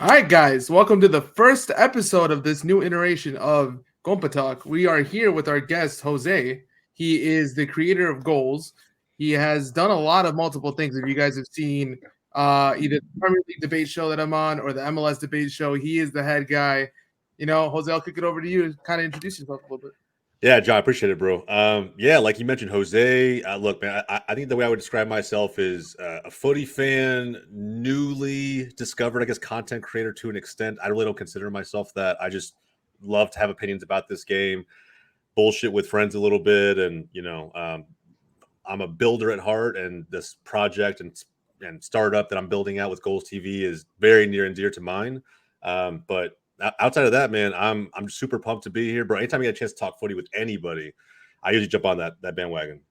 All right, guys, welcome to the first episode of this new iteration of Compa Talk. We are here with our guest, Jose. He is the creator of Goals. He has done a lot of multiple things. If you guys have seen either the Premier League debate show that I'm on or the MLS debate show, he is the head guy. Jose, I'll kick it over to you to kind of introduce yourself a little bit. Yeah, John, I appreciate it, bro. Yeah, like you mentioned, Jose. Look, man, I think the way I would describe myself is a footy fan, newly discovered, I guess, content creator to an extent. I really don't consider myself that. I just love to have opinions about this game, bullshit with friends a little bit, and I'm a builder at heart, and this project and startup that I'm building out with Goals TV is very near and dear to mine. But outside of that, man, I'm super pumped to be here, bro. Anytime I get a chance to talk footy with anybody, I usually jump on that bandwagon.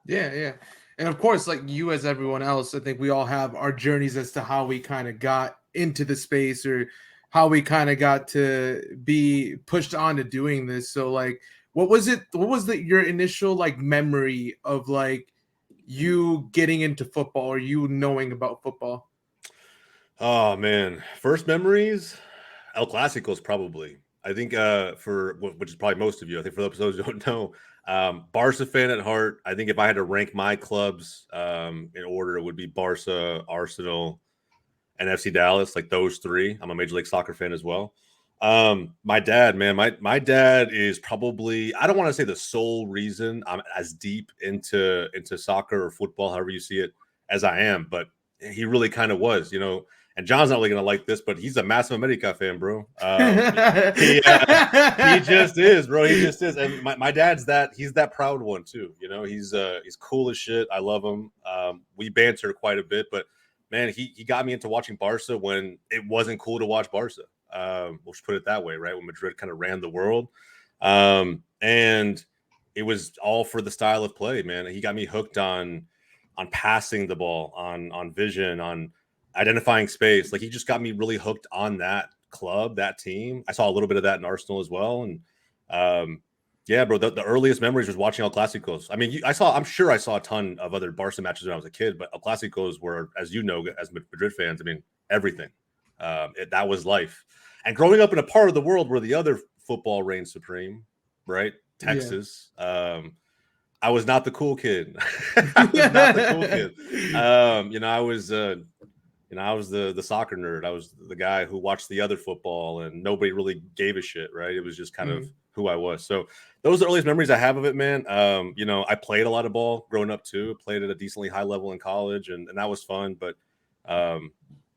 Yeah. And of course, like you as everyone else, I think we all have our journeys as to how we kind of got into the space or how we kind of got to be pushed on to doing this. So like what was your initial like memory of like you getting into football or you knowing about football? Oh man, first memories, El Clasicos probably. I think for which is probably most of you. I think for those who don't know, Barca fan at heart. I think if I had to rank my clubs in order, it would be Barca, Arsenal, and FC Dallas. Like those three. I'm a Major League Soccer fan as well. My dad, man, my dad is probably, I don't want to say the sole reason I'm as deep into soccer or football, however you see it, as I am, but he really kind of was. And John's not really gonna like this, but he's a massive America fan, bro. He just is, bro. He just is. And my dad's he's that proud one too. He's cool as shit. I love him. We banter quite a bit, but man, he got me into watching Barca when it wasn't cool to watch Barca. We'll just put it that way, right? When Madrid kind of ran the world. And it was all for the style of play, man. He got me hooked on passing the ball, on vision, on identifying space. Like he just got me really hooked on that club, that team. I saw a little bit of that in Arsenal as well. And yeah, bro, the earliest memories was watching El Clasicos. I mean, I'm sure I saw a ton of other Barca matches when I was a kid, but El Clasicos were, as you know, as Madrid fans, I mean, everything. That was life. And growing up in a part of the world where the other football reigns supreme, right? Texas. Yeah. I was not the cool kid. I was not the cool kid. I was the soccer nerd. I was the guy who watched the other football, and nobody really gave a shit, right? It was just kind of who I was. So those are the earliest memories I have of it, man. I played a lot of ball growing up too. Played at a decently high level in college, and that was fun. But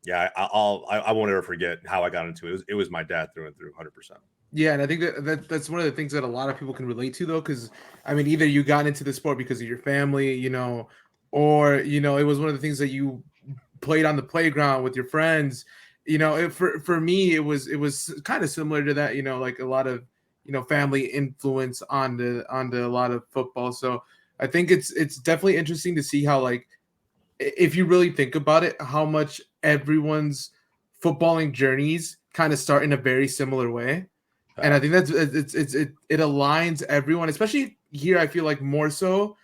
yeah, I won't ever forget how I got into it. It was my dad through and through, 100%. Yeah, and I think that's one of the things that a lot of people can relate to, though, because I mean, either you got into the sport because of your family, or it was one of the things that you played on the playground with your friends. For me, it was kind of similar to that. Like a lot of family influence on a lot of football. So I think it's definitely interesting to see how, like, if you really think about it, how much everyone's footballing journeys kind of start in a very similar way. And I think it aligns everyone, especially here. I feel like more so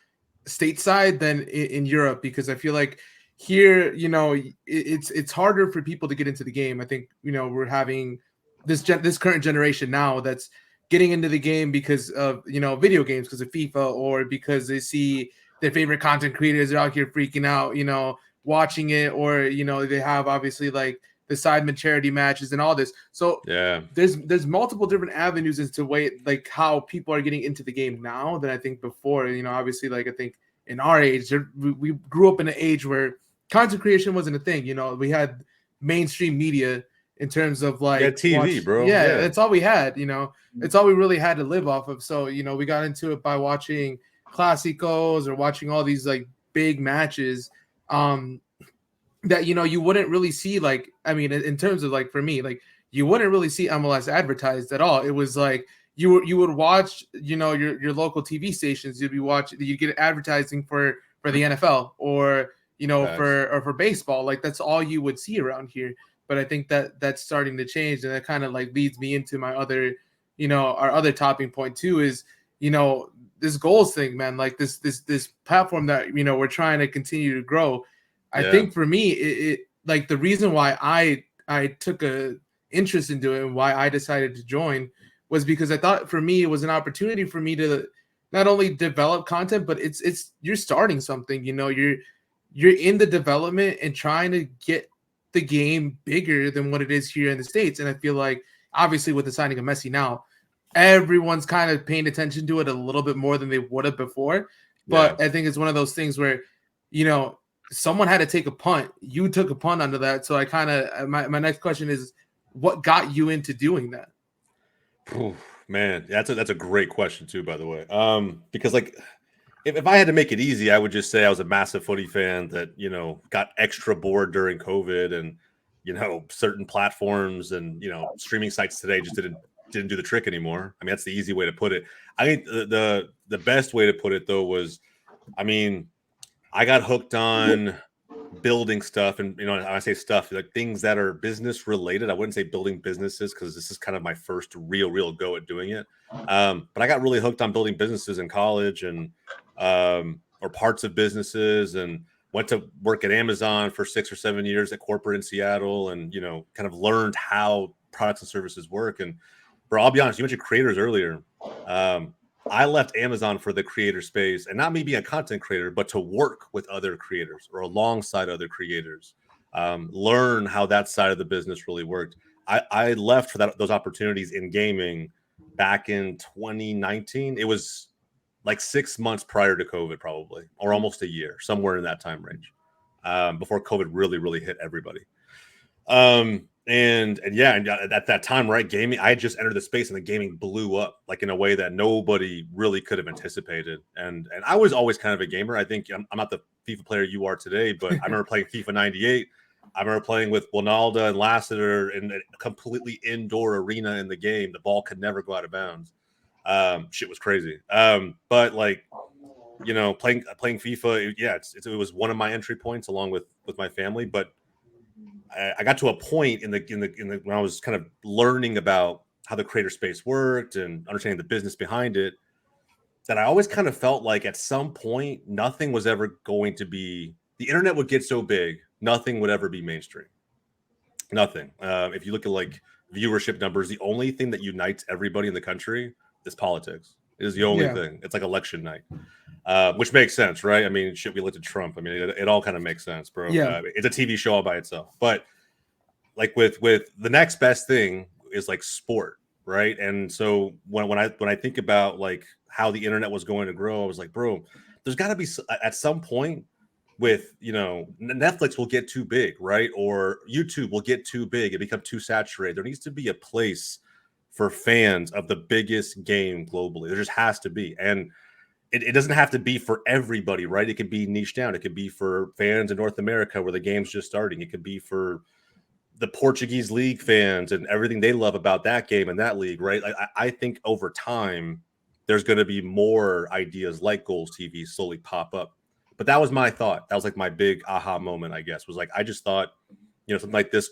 stateside than in Europe, because I feel like here, it's harder for people to get into the game. I think we're having this current generation now that's getting into the game because of video games, because of FIFA, or because they see their favorite content creators are out here freaking out, watching it, or they have obviously like the Sidemen charity matches and all this. So yeah, there's multiple different avenues as to like how people are getting into the game now than I think before. Obviously, like I think in our age, we grew up in an age where content creation wasn't a thing. We had mainstream media in terms of like TV, bro. Yeah, that's all we had. It's all we really had to live off of. So we got into it by watching Clásicos or watching all these like big matches. That you wouldn't really see, like, I mean, in terms of like, for me, like, you wouldn't really see MLS advertised at all. It was like you would watch your local TV stations. You'd get advertising for the NFL or for baseball. Like that's all you would see around here. But I think that that's starting to change, and that kind of like leads me into my other our other topping point too is this goals thing, man. Like this platform that we're trying to continue to grow. I think for me, it like the reason why I I took a interest into it and why I decided to join was because I thought for me it was an opportunity for me to not only develop content, but it's you're starting something, you know, you're in the development and trying to get the game bigger than what it is here in the States. And I feel like obviously with the signing of Messi now, everyone's kind of paying attention to it a little bit more than they would have before. But Yeah. I think it's one of those things where, you know, someone had to take a punt. You took a punt under that. So I kind of my next question is what got you into doing that? Oof, man, that's a great question too, by the way. Because like if I had to make it easy, I would just say I was a massive footy fan that, you know, got extra bored during COVID and, you know, certain platforms and, you know, streaming sites today just didn't do the trick anymore. I mean, that's the easy way to put it. I think the best way to put it though was, I mean, I got hooked on building stuff, and you know, when I say stuff like things that are business related. I wouldn't say building businesses because this is kind of my first real go at doing it. But I got really hooked on building businesses in college and or parts of businesses, and went to work at Amazon for 6 or 7 years at corporate in Seattle, and you know, kind of learned how products and services work. And bro, I'll be honest, you mentioned creators earlier. Um, I left Amazon for the creator space, and not me being a content creator, but to work with other creators or alongside other creators, learn how that side of the business really worked. I left for those opportunities in gaming back in 2019. It was like 6 months prior to COVID, probably, or almost a year, somewhere in that time range, before COVID really hit everybody. And yeah, and at that time, right, gaming, I had just entered the space and the gaming blew up like in a way that nobody really could have anticipated. And I was always kind of a gamer. I think I'm not the FIFA player you are today, but I remember playing FIFA 98. I remember playing with Winalda and Lassiter in a completely indoor arena in the game. The ball could never go out of bounds. Shit was crazy. But like, you know, playing FIFA, yeah, it was one of my entry points along with my family. But I got to a point in the when I was kind of learning about how the creator space worked and understanding the business behind it, that I always kind of felt like at some point nothing was ever going to be, the internet would get so big, nothing would ever be mainstream. Nothing. If you look at like viewership numbers, the only thing that unites everybody in the country is politics. It is the only Yeah. thing. It's like election night. Which makes sense, right? I mean, shit, we elected Trump. I mean, it all kind of makes sense, bro. Yeah. It's a TV show all by itself. But like with the next best thing is like sport, right? And so when I think about like how the internet was going to grow, I was like, bro, there's got to be at some point with, you know, Netflix will get too big, right? Or YouTube will get too big and become too saturated. There needs to be a place for fans of the biggest game globally. There just has to be. And it doesn't have to be for everybody, right? It could be niche down. It could be for fans in North America where the game's just starting. It could be for the Portuguese league fans and everything they love about that game and that league, right? I think over time, there's going to be more ideas like Goals TV slowly pop up. But that was my thought. That was like my big aha moment, I guess, was like, I just thought, you know, something like this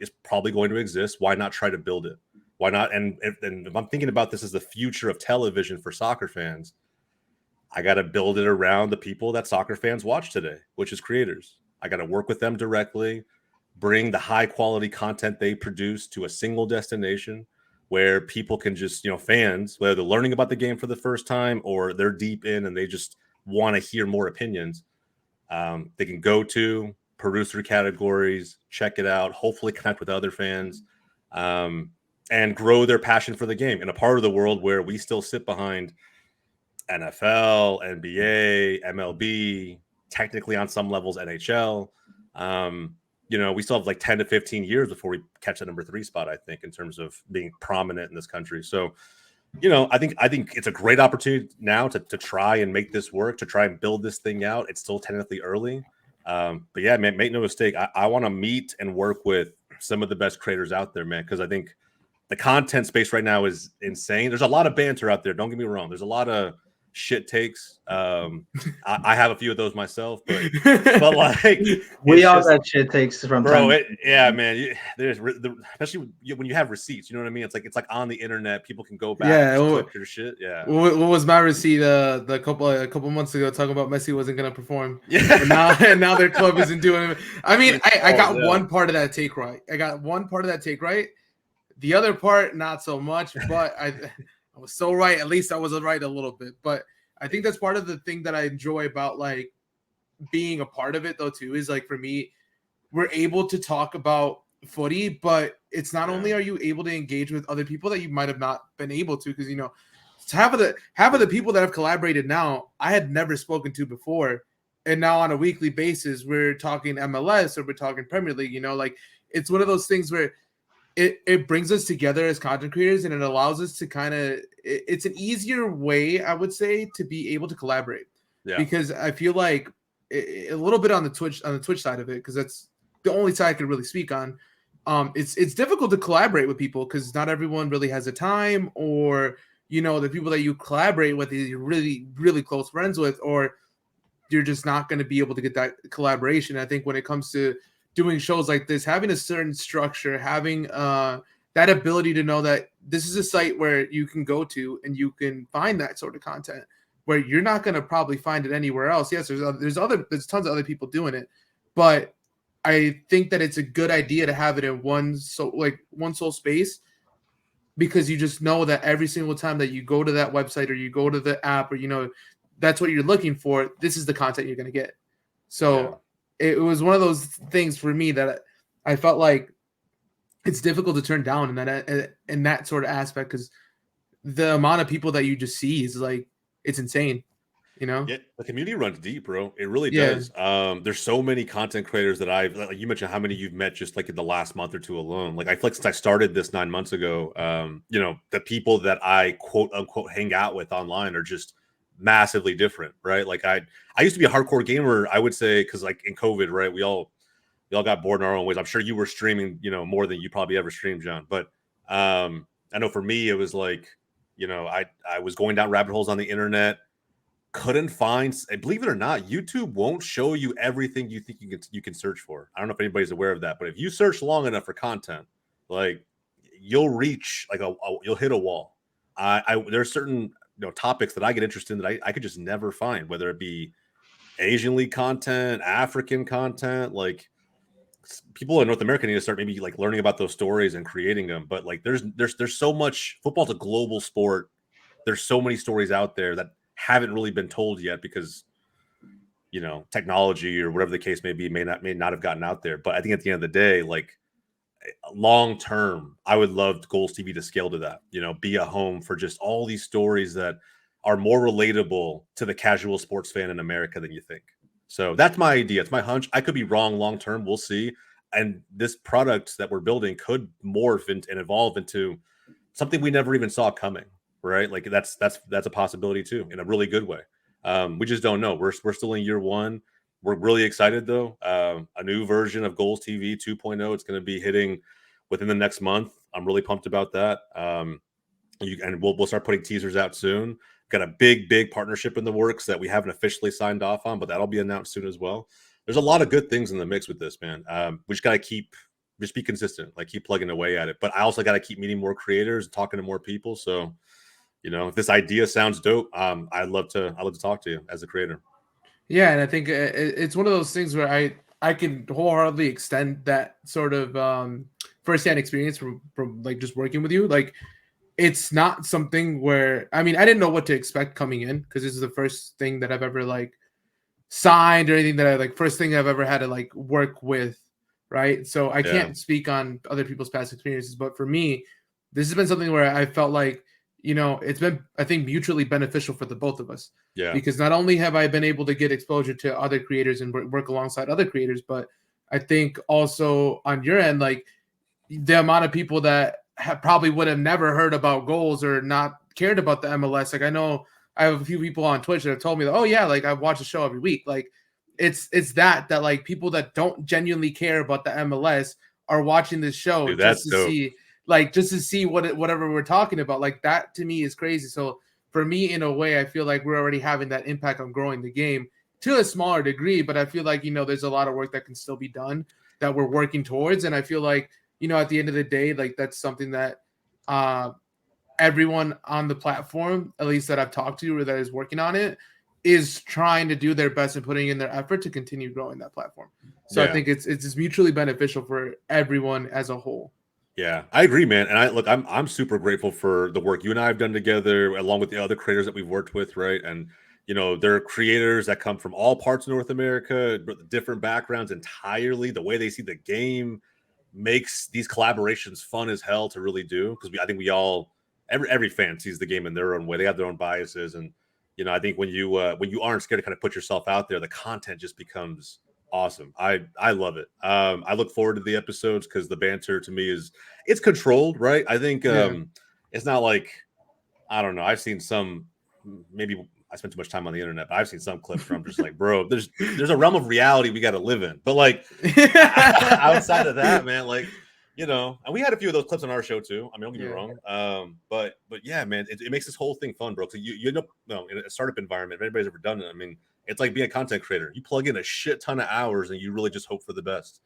is probably going to exist. Why not try to build it? Why not? And if I'm thinking about this as the future of television for soccer fans, I got to build it around the people that soccer fans watch today, which is creators. I got to work with them directly, bring the high quality content they produce to a single destination where people can just, you know, fans, whether they're learning about the game for the first time or they're deep in and they just want to hear more opinions, they can go to, peruse through categories, check it out, hopefully connect with other fans, and grow their passion for the game in a part of the world where we still sit behind NFL, NBA, MLB, technically on some levels NHL. You know, we still have like 10 to 15 years before we catch the number 3 spot, I think, in terms of being prominent in this country. So, you know, I think it's a great opportunity now to try and make this work, to try and build this thing out. It's still technically early. But yeah, man, make no mistake. I want to meet and work with some of the best creators out there, man, because I think the content space right now is insane. There's a lot of banter out there. Don't get me wrong. There's a lot of shit takes. I have a few of those myself, but like we all just, got shit takes from bro. time. Yeah, man. There's especially when you have receipts. You know what I mean? It's like on the internet. People can go back and just click your shit. Yeah. What was my receipt a couple months ago talking about Messi wasn't gonna perform? Yeah. And now their club isn't doing it. I mean, I got yeah. one part of that take right. The other part, not so much, but I was so right. At least I was right a little bit. But I think that's part of the thing that I enjoy about like being a part of it, though, too, is like for me, we're able to talk about footy, but it's not only are you able to engage with other people that you might have not been able to, because half of the people that have collaborated now, I had never spoken to before, and now on a weekly basis, we're talking MLS or we're talking Premier League. Like it's one of those things where it brings us together as content creators, and it allows us to kind of it's an easier way, I would say, to be able to collaborate. Yeah. Because I feel like a little bit on the Twitch side of it, because that's the only side I could really speak on. It's difficult to collaborate with people because not everyone really has the time, or the people that you collaborate with you're really, really close friends with, or you're just not going to be able to get that collaboration. I think when it comes to doing shows like this, having a certain structure, having that ability to know that this is a site where you can go to and you can find that sort of content where you're not going to probably find it anywhere else. Yes, there's tons of other people doing it, but I think that it's a good idea to have it in one sole space, because you just know that every single time that you go to that website or you go to the app, or that's what you're looking for, this is the content you're going to get. So it was one of those things for me that I felt like it's difficult to turn down in that sort of aspect, because the amount of people that you just see is like, it's insane. Yeah, the community runs deep, bro. It really does. There's so many content creators that like you mentioned how many you've met just like in the last month or two alone. Like I feel like since I started this 9 months ago, the people that I quote unquote hang out with online are just massively different, right? Like I used to be a hardcore gamer, I would say, because like in COVID, right, we all got bored in our own ways. I'm sure you were streaming, more than you probably ever streamed, John. But I know for me, it was like, I was going down rabbit holes on the internet, couldn't find, and believe it or not, YouTube won't show you everything you think you can search for. I don't know if anybody's aware of that, but if you search long enough for content, like you'll reach like you'll hit a wall. There's certain topics that I get interested in that I could just never find, whether it be Asian League content, African content. Like people in North America need to start maybe like learning about those stories and creating them. But like there's so much. Football's a global sport. There's so many stories out there that haven't really been told yet because technology or whatever the case may be may not have gotten out there. But I think at the end of the day, like long term, I would love Goals TV to scale to that, be a home for just all these stories that are more relatable to the casual sports fan in America than you think. So that's my idea. It's my hunch. I could be wrong long term. We'll see. And this product that we're building could morph and evolve into something we never even saw coming. Right, like that's a possibility too, in a really good way. We just don't know. We're still in year one. We're really excited though. A new version of Goals TV 2.0. It's going to be hitting within the next month. I'm really pumped about that. And we'll start putting teasers out soon. Got a big partnership in the works that we haven't officially signed off on, but that'll be announced soon as well. There's a lot of good things in the mix with this, man. We just got to just be consistent, like keep plugging away at it. But I also got to keep meeting more creators, talking to more people. So if this idea sounds dope, I'd love to talk to you as a creator. Yeah, and I think it's one of those things where I can wholeheartedly extend that sort of firsthand experience from like just working with you. Like it's not something where I didn't know what to expect coming in, because this is the first thing that I've ever like signed or anything that I like first thing I've ever had to like work with, right? So I can't speak on other people's past experiences, but for me, this has been something where I felt like it's been, I think, mutually beneficial for the both of us. Yeah. Because not only have I been able to get exposure to other creators and work alongside other creators, but I think also on your end, like the amount of people that probably would have never heard about Goals or not cared about the MLS. Like I know I have a few people on Twitch that have told me that, oh yeah, like I watch the show every week. Like it's that like people that don't genuinely care about the MLS are watching this show. Dude, just to dope. see. Like just to see whatever we're talking about, like that to me is crazy. So for me, in a way, I feel like we're already having that impact on growing the game to a smaller degree. But I feel like, there's a lot of work that can still be done that we're working towards. And I feel like, at the end of the day, like that's something that everyone on the platform, at least that I've talked to or that is working on it, is trying to do their best and putting in their effort to continue growing that platform. So I think it's just mutually beneficial for everyone as a whole. Yeah, I agree, man. And I'm super grateful for the work you and I have done together, along with the other creators that we've worked with, right? And there are creators that come from all parts of North America, different backgrounds entirely. The way they see the game makes these collaborations fun as hell to really do, because I think we all, every fan sees the game in their own way. They have their own biases, and I think when you aren't scared to kind of put yourself out there, the content just becomes awesome. I love it. I look forward to the episodes because the banter to me it's controlled, right? I think it's not like, I don't know. I've seen some, maybe I spent too much time on the internet, but I've seen some clips where I'm just like, bro, there's a realm of reality we got to live in. But like outside of that, man, like, and we had a few of those clips on our show too. I mean, don't get me wrong. But yeah, man, it makes this whole thing fun, bro. So in a startup environment, if anybody's ever done it, I mean, it's like being a content creator. You plug in a shit ton of hours and you really just hope for the best.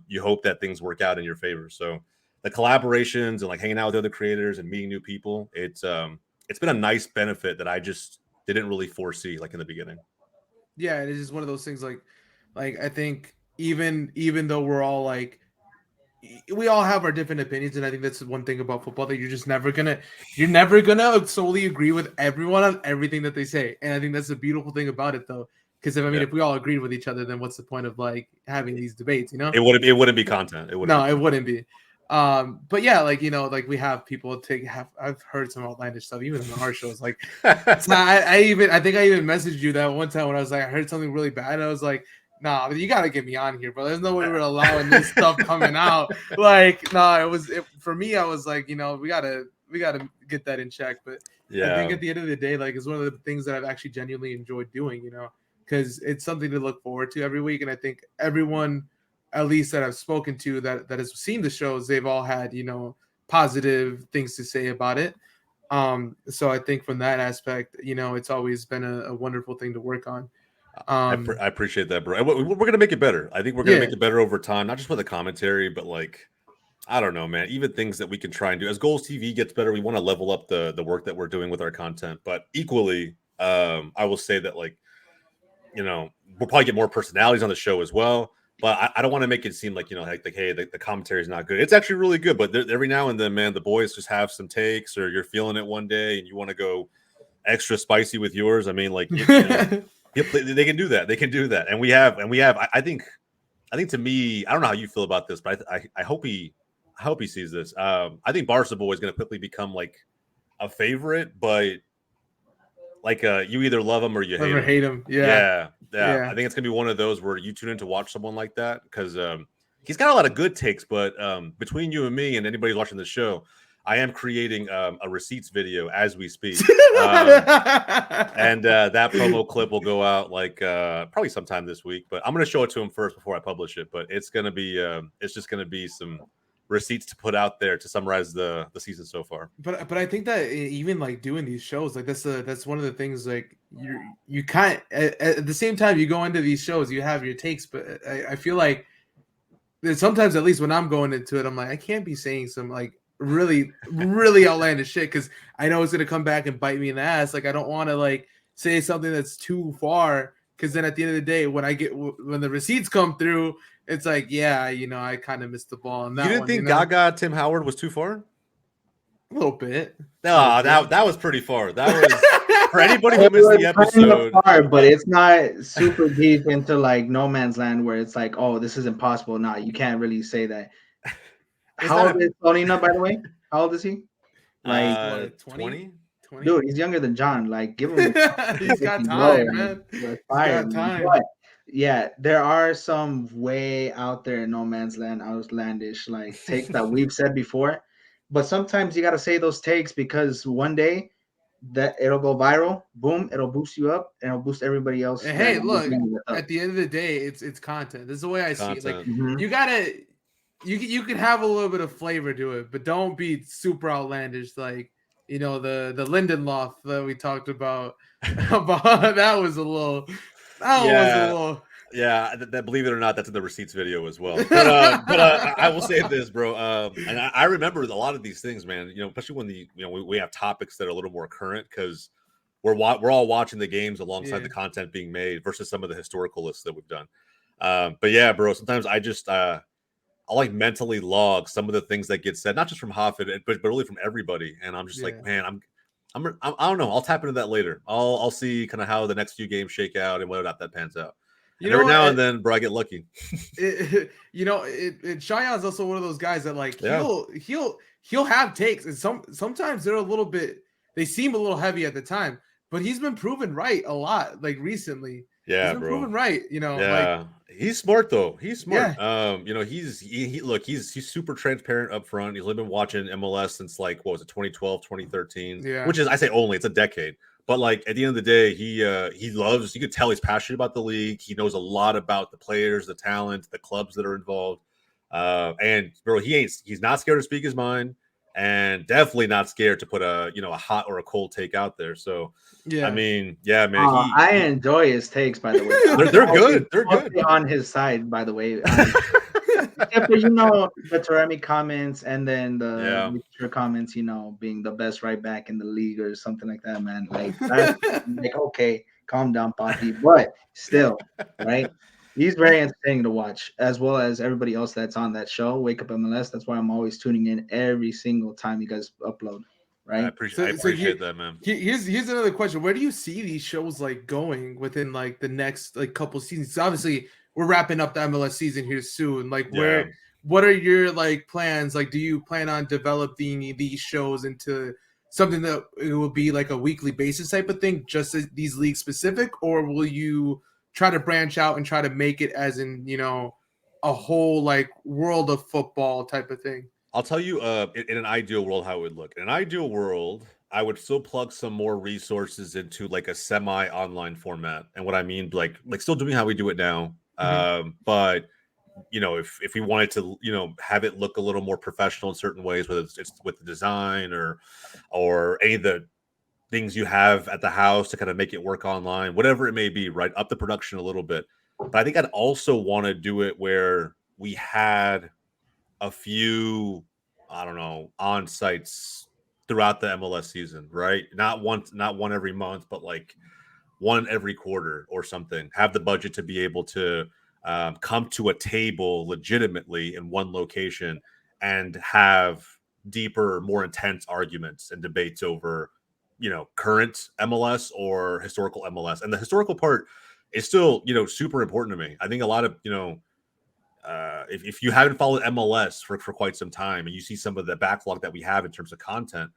You hope that things work out in your favor. So the collaborations and like hanging out with other creators and meeting new people, it's been a nice benefit that I just didn't really foresee like in the beginning. Yeah, it is just one of those things like I think even though we're all like, we all have our different opinions, and I think that's one thing about football, that you're never gonna solely agree with everyone on everything that they say. And I think that's the beautiful thing about it, though, because if we all agreed with each other, then what's the point of like having these debates? It wouldn't be content. It wouldn't be. But yeah, like like we have people I've heard some outlandish stuff even on our shows. Like I think I even messaged you that one time when I was like, I heard something really bad. And I was like, nah, you gotta get me on here, bro. There's no way we're allowing this stuff coming out. Like, nah, for me, I was like, we gotta get that in check. But I think at the end of the day, like, it's one of the things that I've actually genuinely enjoyed doing, because it's something to look forward to every week. And I think everyone, at least that I've spoken to that has seen the shows, they've all had, positive things to say about it. So I think from that aspect, it's always been a wonderful thing to work on. I appreciate that, bro. We're going to make it better. I think we're going to make it better over time, not just with the commentary, but like, I don't know, man, even things that we can try and do as Goals TV gets better. We want to level up the work that we're doing with our content, but equally, I will say that like, we'll probably get more personalities on the show as well. But I don't want to make it seem like, like hey, the commentary is not good. It's actually really good. But every now and then, man, the boys just have some takes, or you're feeling it one day and you want to go extra spicy with yours. I mean, like, they can do that. They can do that. And we have. I think to me, I don't know how you feel about this, but I hope he sees this. I think Barca Boy is going to quickly become like a favorite, but like you either love him or you hate him. Yeah. I think it's gonna be one of those where you tune in to watch someone like that, because he's got a lot of good takes. But between you and me and anybody watching the show, I am creating a receipts video as we speak, and that promo clip will go out like probably sometime this week. But I'm gonna show it to him first before I publish it. But it's gonna be it's just gonna be some receipts to put out there to summarize the season so far. But I think that even like doing these shows, like that's one of the things, like you kind at the same time you go into these shows, you have your takes, but I feel like sometimes, at least when I'm going into it, I'm like, I can't be saying some like really outlandish shit, because I know it's gonna come back and bite me in the ass. Like, I don't want to like say something that's too far, because then at the end of the day, when the receipts come through, it's like, yeah, I kind of missed the ball on that. You didn't think Gaga Tim Howard was too far? A little bit. No, that was pretty far. That was for anybody who missed the episode. Far, but it's not super deep into like no man's land where it's like, oh, this is impossible. No, you can't really say that. How old is Tonina, by the way? How old is he? Like 20? Dude, he's younger than John. Like, give him. He's got time, man. He's got time. But, yeah, there are some way out there in no man's land, outlandish like takes that we've said before. But sometimes you gotta say those takes, because one day that it'll go viral, boom, it'll boost you up and it'll boost everybody else. And hey, look, at the end of the day, it's content. This is the way I see it. Like, you can have a little bit of flavor to it, but don't be super outlandish. Like, the Lindenlof that we talked about. About that was a little. That was a Yeah, little. yeah. That believe it or not, that's in the receipts video as well. But I will say this, bro. And I remember a lot of these things, man. Especially when we have topics that are a little more current because we're all watching the games alongside Yeah. the content being made versus some of the historical lists that we've done. But yeah, bro. Sometimes I just I'll like mentally log some of the things that get said, not just from Hoffman, but really from everybody. And I'm just like, Yeah. man, I don't know. I'll tap into that later. I'll see kind of how the next few games shake out and whether or not that pans out. You And know every now what? and then, bro, I get lucky. Cheyenne's also one of those guys that like Yeah, he'll have takes, and sometimes they're a little bit, they seem a little heavy at the time, but he's been proven right a lot, like recently. He's yeah, been bro. proven right, like Yeah, he's smart though. He's yeah, smart. He's super transparent up front. He's only been watching MLS since like what was it, 2012, 2013, yeah, which is I say only, it's a decade. But like at the end of the day, he loves, you could tell he's passionate about the league. He knows a lot about the players, the talent, the clubs that are involved. And bro, he's not scared to speak his mind and definitely not scared to put a hot or a cold take out there. So I yeah. mean, yeah, man, I enjoy his takes, by the way. they're I'll be good. They're good. mostly on his side, by the way. Except for the Taremi comments and then the Yeah. Richard comments, being the best right back in the league or something like that, man. Like that's like okay, calm down, Poppy. But still, right? He's very entertaining to watch, as well as everybody else that's on that show, Wake Up MLS. That's why I'm always tuning in every single time you guys upload, I right? appreciate I So appreciate that, man. here's another question: where do you see these shows like going within like the next like couple seasons? So obviously, we're wrapping up the MLS season here soon. Like, Yeah. what are your like plans? Like, do you plan on developing these shows into something that it will be like a weekly basis type of thing, just as these league specific, or will you try to branch out and try to make it as in a whole like world of football type of thing? I'll tell you, in an ideal world, how it would look. In an ideal world, I would still plug some more resources into like a semi-online format. And what I mean, like still doing how we do it now. Mhm. But if we wanted to, have it look a little more professional in certain ways, whether it's with the design or any of the things you have at the house to kind of make it work online, whatever it may be, right? Up the production a little bit. But I think I'd also want to do it where we had a few, I don't know, on sites throughout the MLS season, right? Not one every month, but like one every quarter or something. Have the budget to be able to come to a table legitimately in one location and have deeper, more intense arguments and debates over, current MLS or historical MLS. And the historical part is still, super important to me. I think a lot of, if you haven't followed MLS for quite some time and you see some of the backlog that we have in terms of content,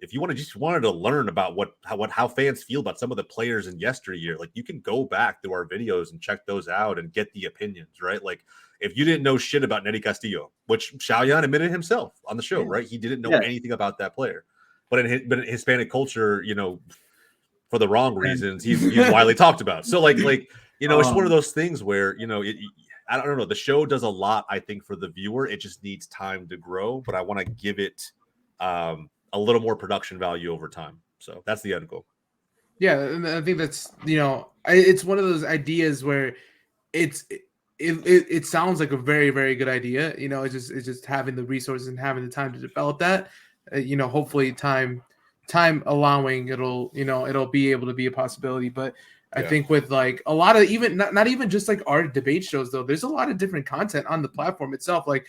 if you wanted to learn about how fans feel about some of the players in yesteryear, like you can go back through our videos and check those out and get the opinions, right? Like if you didn't know shit about Nettie Castillo, which Xiaoyan admitted himself on the show, Yeah. right? He didn't know Yeah. anything about that player, but in Hispanic culture, for the wrong reasons, he's widely talked about. So like it's one of those things where I don't know. The show does a lot, I think, for the viewer. It just needs time to grow, but I want to give it a little more production value over time. So that's the end goal. Yeah, and I think that's it's one of those ideas where it sounds like a very very good idea. It's just having the resources and having the time to develop that. Hopefully time allowing, it'll be able to be a possibility. But I Yeah. think with like a lot of even not even just like our debate shows though, there's a lot of different content on the platform itself. Like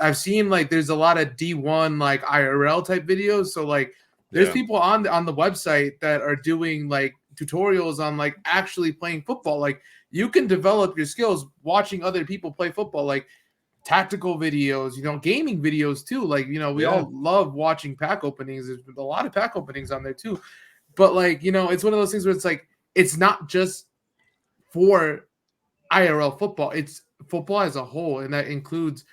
I've seen like there's a lot of D1 like IRL type videos. So like there's Yeah. people on the website that are doing like tutorials on like actually playing football. Like you can develop your skills watching other people play football, like tactical videos, gaming videos too. Like, we all love watching pack openings. There's a lot of pack openings on there too. But like, it's one of those things where it's like, it's not just for IRL football, it's football as a whole. And that includes,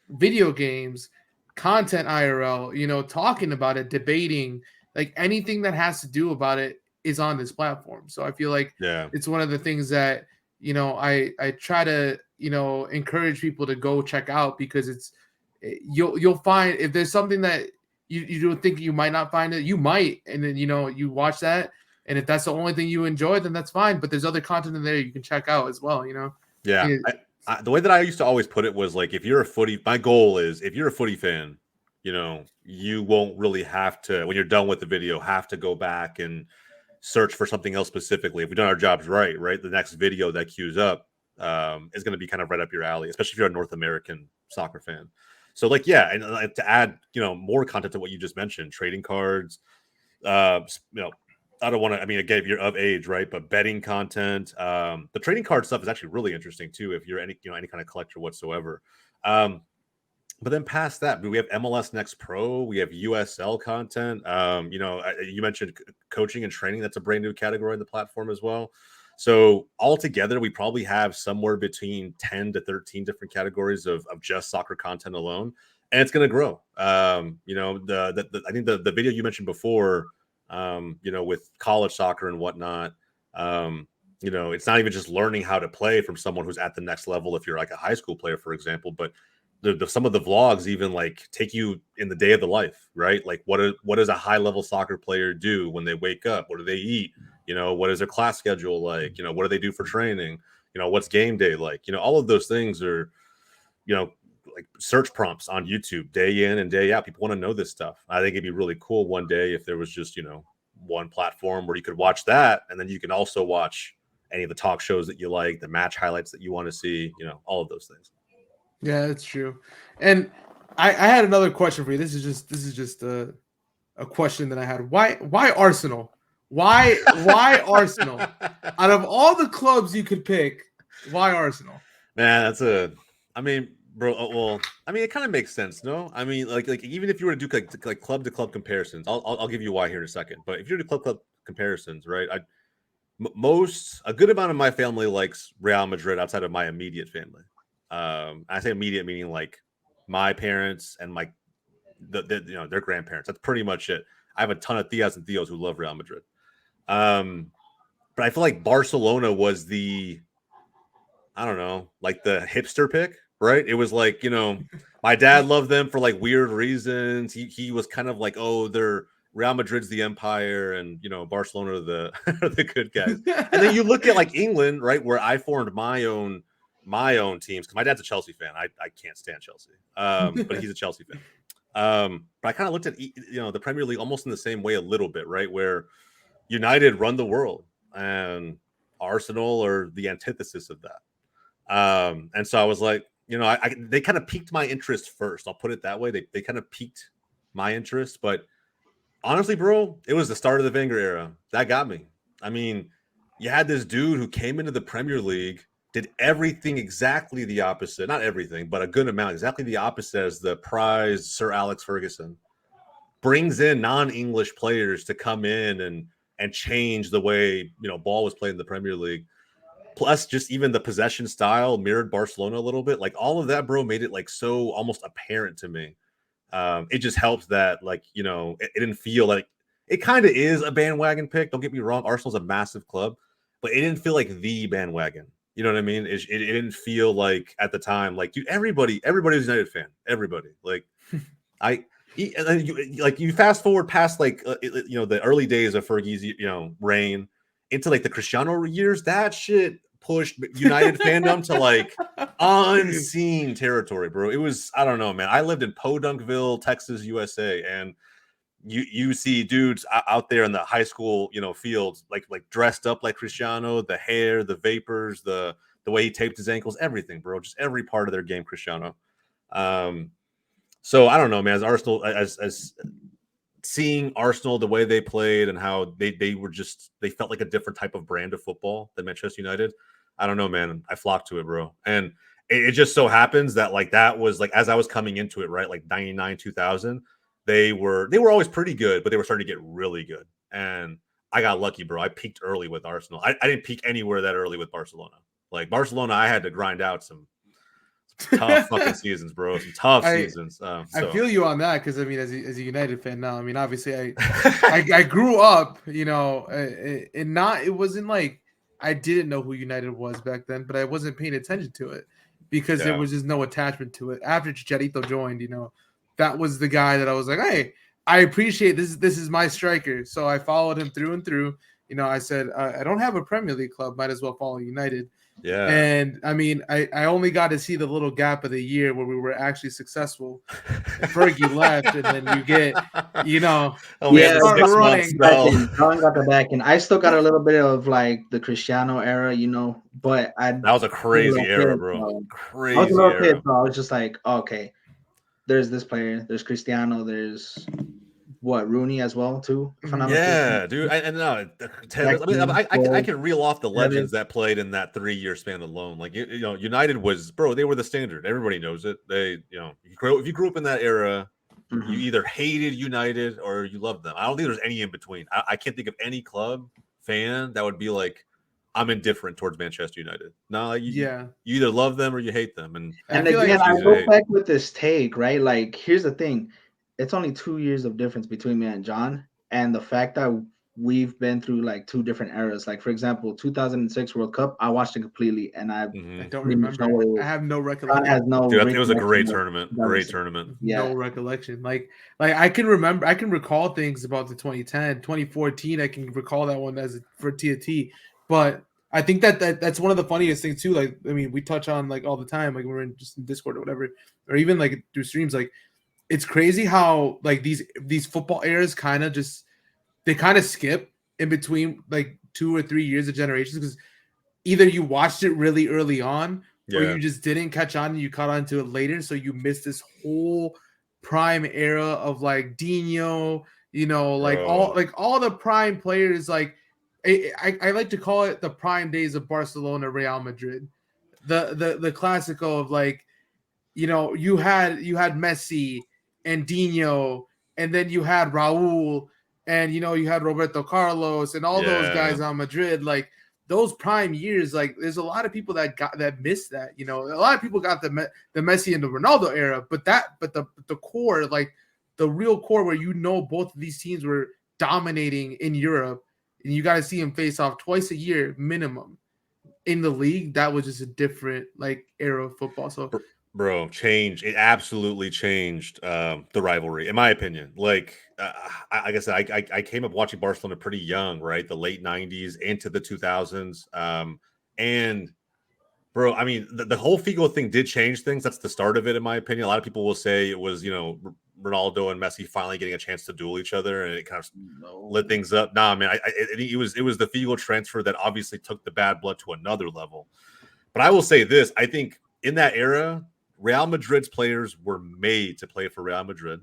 video games, content IRL, talking about it, debating, like anything that has to do about it is on this platform. So I feel like Yeah. it's one of the things that, I try to, encourage people to go check out, because you'll find if there's something that you don't think you might not find it. You might, and then you watch that, and if that's the only thing you enjoy, then that's fine. But there's other content in there you can check out as well. Yeah. The way that I used to always put it was like, if you're a footy, my goal is if you're a footy fan, you won't really have to, when you're done with the video, have to go back and search for something else specifically. If we've done our jobs right, the next video that queues up is going to be kind of right up your alley, especially if you're a North American soccer fan. So like, yeah, and to add, more content to what you just mentioned, trading cards, I don't want to, again, if you're of age, right? But betting content, the trading card stuff is actually really interesting too, if you're any kind of collector whatsoever. But then past that, we have MLS Next Pro, we have USL content. You mentioned coaching and training. That's a brand new category on the platform as well. So altogether, we probably have somewhere between 10 to 13 different categories of just soccer content alone. And it's going to grow. I think the video you mentioned before, with college soccer and whatnot, it's not even just learning how to play from someone who's at the next level. If you're like a high school player, for example, but some of the vlogs even like take you in the day of the life, right? Like what does a high level soccer player do when they wake up? What do they eat? What is their class schedule like? What do they do for training? What's game day like? All of those things are, like search prompts on YouTube day in and day out. People want to know this stuff. I think it'd be really cool one day if there was just, one platform where you could watch that. And then you can also watch any of the talk shows that you like, the match highlights that you want to see, all of those things. Yeah, that's true. And I had another question for you. This is just a question that I had. Why Arsenal? Why Arsenal? Out of all the clubs you could pick, why Arsenal? Man, bro. Well, it kind of makes sense, no? Like even if you were to do like club to club comparisons, I'll give you why here in a second. But if you were to club comparisons, right? A good amount of my family likes Real Madrid outside of my immediate family. I say immediate meaning like my parents and their grandparents. That's pretty much it. I have a ton of tias and tios who love Real Madrid. But I feel like Barcelona was I don't know, like the hipster pick, right? It was like, my dad loved them for like weird reasons. He was kind of like, oh, they're Real Madrid's the empire and, Barcelona are the good guys. And then you look at like England, right, where I formed my own teams, because my dad's a Chelsea fan. I can't stand Chelsea, but he's a Chelsea fan. But I kind of looked at the Premier League almost in the same way a little bit, right, where United run the world and Arsenal are the antithesis of that. And so I was like, they kind of piqued my interest first. I'll put it that way. They kind of piqued my interest, but honestly, bro, it was the start of the Wenger era that got me. You had this dude who came into the Premier League, did everything exactly the opposite. Not everything, but a good amount, exactly the opposite as the prized Sir Alex Ferguson. Brings in non-English players to come in and change the way, ball was played in the Premier League. Plus, just even the possession style mirrored Barcelona a little bit. Like all of that, bro, made it like so almost apparent to me. It just helped that, like, it didn't feel like it kind of is a bandwagon pick. Don't get me wrong. Arsenal's a massive club, but it didn't feel like the bandwagon. You know what I mean? It didn't feel like at the time, like, dude, everybody was a United fan. Everybody, like, you fast forward past like the early days of Fergie's reign into like the Cristiano years. That shit pushed United fandom to like unseen territory, bro. It was, I don't know, man. I lived in Podunkville, Texas, USA, and you see dudes out there in the high school fields like dressed up like Cristiano, the hair, the vapors, the way he taped his ankles, everything, bro. Just every part of their game, Cristiano. So I don't know, man. As Arsenal, as seeing Arsenal the way they played and how they were just, they felt like a different type of brand of football than Manchester United. I don't know, man. I flocked to it, bro. And it just so happens that like that was like as I was coming into it, right? Like 99, 2000, they were always pretty good, but they were starting to get really good. And I got lucky, bro. I peaked early with Arsenal. I didn't peak anywhere that early with Barcelona. Like Barcelona, I had to grind out some tough fucking seasons, bro. Some tough seasons. So. I feel you on that because I mean, as a United fan now, I mean, obviously, I grew up, it wasn't like I didn't know who United was back then, but I wasn't paying attention to it because there was just no attachment to it. After Chicharito joined, that was the guy that I was like, hey, I appreciate this. This is my striker, so I followed him through and through. You know, I said I don't have a Premier League club, might as well follow United. Yeah. And I mean, I only got to see the little gap of the year where we were actually successful. Fergie left, and then you get, you know, oh, we had Yeah, the start 6 month running. spell. John got the back end. I still got a little bit of like the Cristiano era, you know, but That was a crazy era, bro. I was a Crazy little kid, era. so I was just like, okay, there's this player, there's Cristiano, there's what Rooney as well too. If I'm not Yeah, mistaken. dude. And no, Tellez, I can reel off the legends that played in that 3-year span alone. Like you know, United was, bro. They were the standard. Everybody knows it. They, you know, if you grew up in that era, you either hated United or you loved them. I don't think there's any in between. I can't think of any club fan that would be like, I'm indifferent towards Manchester United. No, like you either love them or you hate them. And And I feel again, like I go back with this take, right? Like, here's the thing: it's only 2 years of difference between me and John, and the fact that we've been through like two different eras. Like, for example, 2006 World Cup, I watched it completely, and I I don't pretty much know what remember. it I was. have no John recollection. has no. dude, it was a great recollection of tournament. Great 2006. tournament. Yeah. No recollection. Like I can remember, I can recall things about the 2010, 2014. I can recall that one as for TNT, but I think that's one of the funniest things too. Like, I mean, we touch on like all the time, like we're in just in Discord or whatever, or even like through streams. Like, it's crazy how like these football eras kind of just they kind of skip in between like 2 or 3 years of generations because either you watched it really early on or Yeah. you just didn't catch on and you caught on to it later, so you missed this whole prime era of like Dino, you know, Bro. like all the prime players. Like I like to call it the prime days of Barcelona, Real Madrid, the classical of like, you know, you had Messi and Dino, and then you had Raul, and you know you had Roberto Carlos and all those Yeah. guys on Madrid. Like those prime years, like there's a lot of people that missed that. You know, a lot of people got the Messi and the Ronaldo era, but the core, like the real core, where you know both of these teams were dominating in Europe, and you got to see them face off twice a year minimum in the league. That was just a different like era of football. So. Bro, it absolutely changed the rivalry, in my opinion. Like, like I said, I came up watching Barcelona pretty young, right? The late 90s into the 2000s. And, bro, I mean, the whole Figo thing did change things. That's the start of it, in my opinion. A lot of people will say it was, you know, Ronaldo and Messi finally getting a chance to duel each other, and it kind of lit things up. Nah, man, it was the Figo transfer that obviously took the bad blood to another level. But I will say this: I think in that era, Real Madrid's players were made to play for Real Madrid,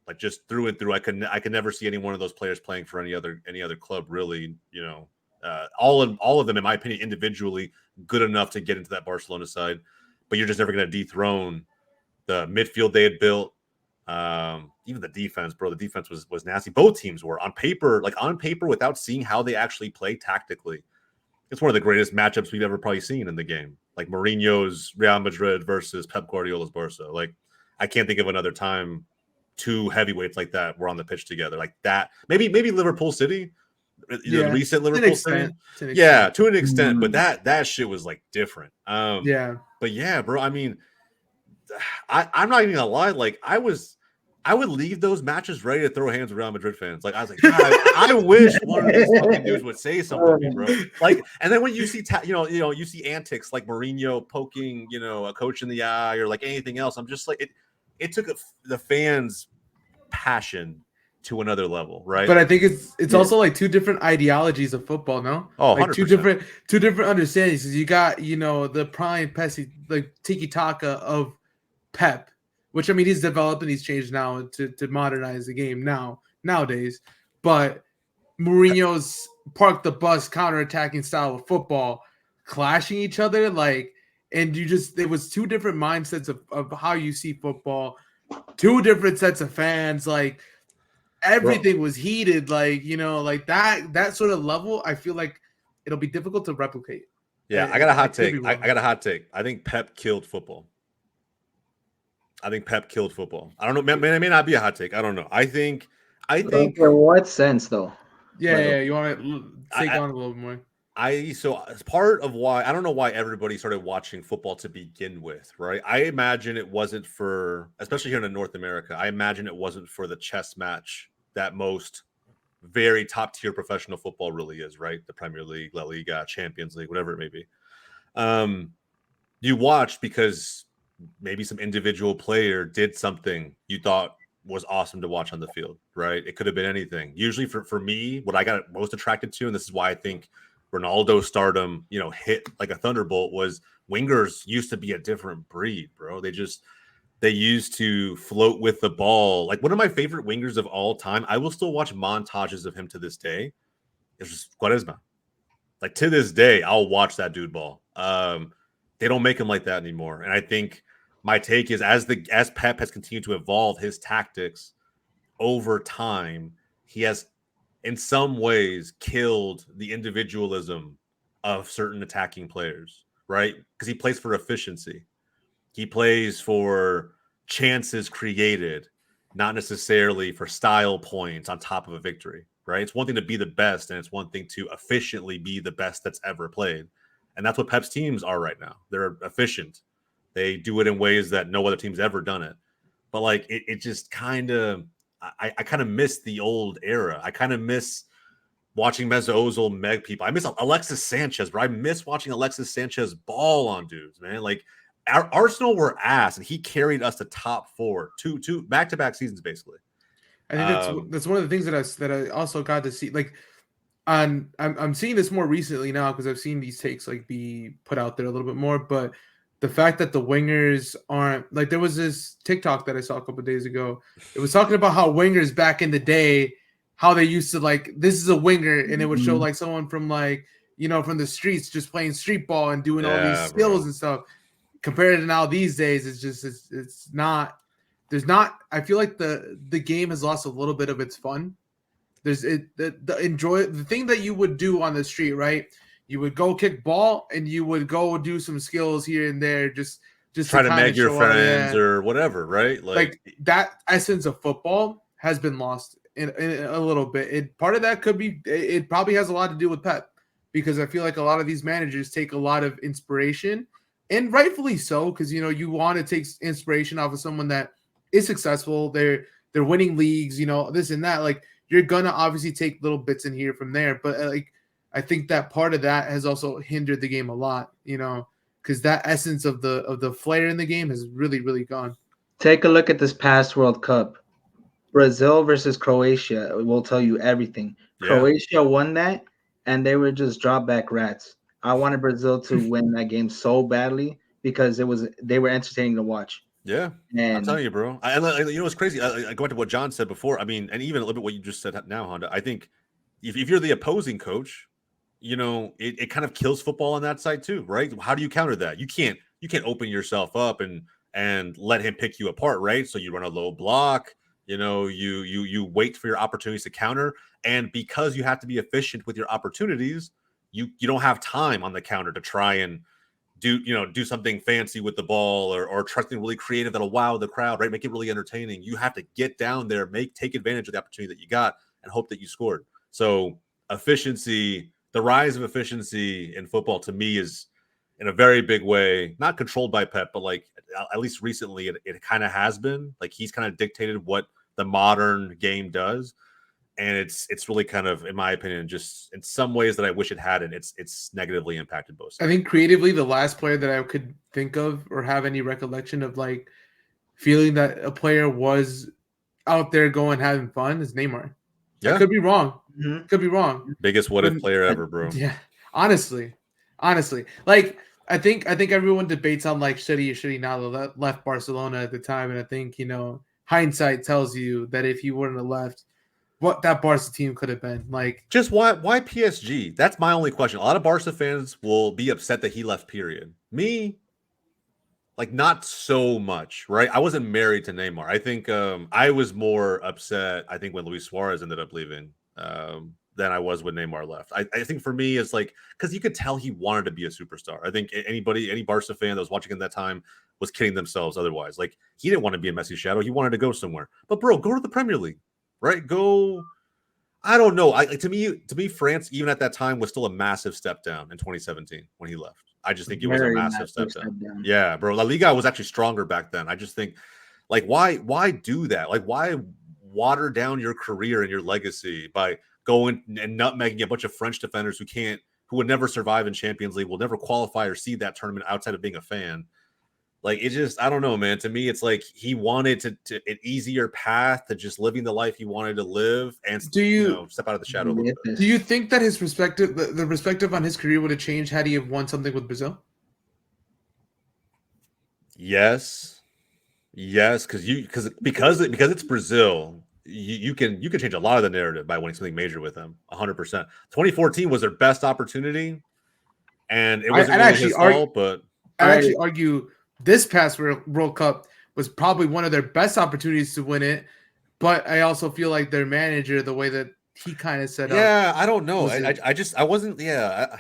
like just through and through. I could never see any one of those players playing for any other club, really. You know, all of them, in my opinion, individually good enough to get into that Barcelona side, but you're just never going to dethrone the midfield they had built. Even the defense, bro. The defense was nasty. Both teams were on paper, without seeing how they actually play tactically. It's one of the greatest matchups we've ever probably seen in the game. Like Mourinho's Real Madrid versus Pep Guardiola's Barca. Like, I can't think of another time two heavyweights like that were on the pitch together like that. Maybe Liverpool City, the recent Liverpool City. Yeah, to an extent, but that shit was like different. Yeah. But yeah, bro. I mean, I'm not even gonna lie. Like, I would leave those matches ready to throw hands with Real Madrid fans. Like, I was like, I wish one of these fucking dudes would say something to me, bro. Like, and then when you see, you see antics like Mourinho poking, a coach in the eye or like anything else, I'm just like, it took the fans' passion to another level, right? But I think it's also like two different ideologies of football, no? Oh, like 100%. two different understandings. You got, the prime Pepsi, like tiki taka of Pep, which I mean he's developed and he's changed now to modernize the game nowadays. But Mourinho's park the bus counter-attacking style of football clashing each other, like, and it was two different mindsets of how you see football, two different sets of fans, like everything was heated, like, like that sort of level. I feel like it'll be difficult to replicate. Yeah, I got a hot take. I got a hot take. I think Pep killed football. I don't know. It may not be a hot take. I don't know. I think. In what sense, though? Yeah. You want to take on a little bit more? So as part of why I don't know why everybody started watching football to begin with, right? I imagine it wasn't for, especially here in North America. I imagine it wasn't for the chess match that most very top tier professional football really is, right? The Premier League, La Liga, Champions League, whatever it may be. You watch because maybe some individual player did something you thought was awesome to watch on the field, right? It could have been anything. Usually for me, what I got most attracted to, and this is why I think Ronaldo's stardom, hit like a thunderbolt, was wingers used to be a different breed, bro. They used to float with the ball. Like one of my favorite wingers of all time, I will still watch montages of him to this day. It's just Quaresma. Like to this day, I'll watch that dude ball. They don't make him like that anymore. And I think my take is as Pep has continued to evolve his tactics over time, he has in some ways killed the individualism of certain attacking players, right? Because he plays for efficiency. He plays for chances created, not necessarily for style points on top of a victory, right? It's one thing to be the best, and it's one thing to efficiently be the best that's ever played. And that's what Pep's teams are right now. They're efficient. They do it in ways that no other team's ever done it. But like it just kind of, I kind of miss the old era. I kind of miss watching Mesut Ozil meg people. I miss Alexis Sanchez, bro. I miss watching Alexis Sanchez ball on dudes, man. Like our Arsenal were ass, and he carried us to top four, two back-to-back seasons, basically. I think that's one of the things that I also got to see. Like, I'm seeing this more recently now because I've seen these takes like be put out there a little bit more. But the fact that the wingers aren't like, there was this TikTok that I saw a couple of days ago. It was talking about how wingers back in the day, how they used to like, this is a winger, and it would show like someone from like, from the streets just playing street ball and doing all these skills and stuff. Compared to now these days, it's not. There's not. I feel like the game has lost a little bit of its fun. There's the thing that you would do on the street, right? You would go kick ball and you would go do some skills here and there, just try to make your friends or whatever, right? Like that essence of football has been lost in a little bit. Part of that could be, it probably has a lot to do with Pep, because I feel like a lot of these managers take a lot of inspiration, and rightfully so, because you want to take inspiration off of someone that is successful. They're winning leagues, this and that. Like, you're gonna obviously take little bits in here from there, but like I think that part of that has also hindered the game a lot, because that essence of the flair in the game has really, really gone. Take a look at this past World Cup. Brazil versus Croatia will tell you everything. Yeah. Croatia won that, and they were just drop back rats. I wanted Brazil to win that game so badly because they were entertaining to watch. Yeah, I'm telling you, bro. It's crazy. I go back to what John said before. I mean, and even a little bit what you just said now, Honda. I think if you're the opposing coach, it kind of kills football on that side too, right? How do you counter that? You can't open yourself up and let him pick you apart, right? So you run a low block. You wait for your opportunities to counter, and because you have to be efficient with your opportunities, you don't have time on the counter to try and do something fancy with the ball or try something really creative that'll wow the crowd, right? Make it really entertaining. You have to get down there, take advantage of the opportunity that you got, and hope that you scored. So efficiency, the rise of efficiency in football, to me, is in a very big way not controlled by Pep, but like at least recently it kind of has been. Like he's kind of dictated what the modern game does. And it's really kind of, in my opinion, just in some ways that I wish it hadn't, it's negatively impacted both sides. I think creatively, the last player that I could think of or have any recollection of like feeling that a player was out there going having fun is Neymar. Yeah. I could be wrong. Mm-hmm. Could be wrong. Biggest what if player ever, bro. Yeah. Honestly. Like I think everyone debates on like should he not have left Barcelona at the time. And I think, hindsight tells you that if he wouldn't have left, what that Barca team could have been. Like, just why PSG? That's my only question. A lot of Barca fans will be upset that he left, period. Me, like, not so much, right? I wasn't married to Neymar. I think I was more upset, I think, when Luis Suarez ended up leaving than I was when Neymar left. I think for me, it's like, because you could tell he wanted to be a superstar. I think any Barca fan that was watching at that time was kidding themselves otherwise. Like, he didn't want to be in Messi's shadow. He wanted to go somewhere. But, bro, go to the Premier League. Right? Go. I don't know. To me, France, even at that time, was still a massive step down in 2017 when he left. I just think it was a massive step down. Yeah, bro. La Liga was actually stronger back then. I just think, like, why do that? Like, why water down your career and your legacy by going and nutmegging a bunch of French defenders who would never survive in Champions League, will never qualify or see that tournament outside of being a fan. Like, it just, I don't know, man. To me, it's like he wanted to an easier path to just living the life he wanted to live and step out of the shadow a little bit. Do you think that his perspective, the perspective on his career would have changed had he have won something with Brazil? Yes, because it's Brazil. You can change a lot of the narrative by winning something major with them. 100%. 2014 was their best opportunity, and it wasn't really his fault. But I actually argue this past World Cup was probably one of their best opportunities to win it. But I also feel like their manager, the way that he kind of set up. Yeah, I don't know. I wasn't. Yeah,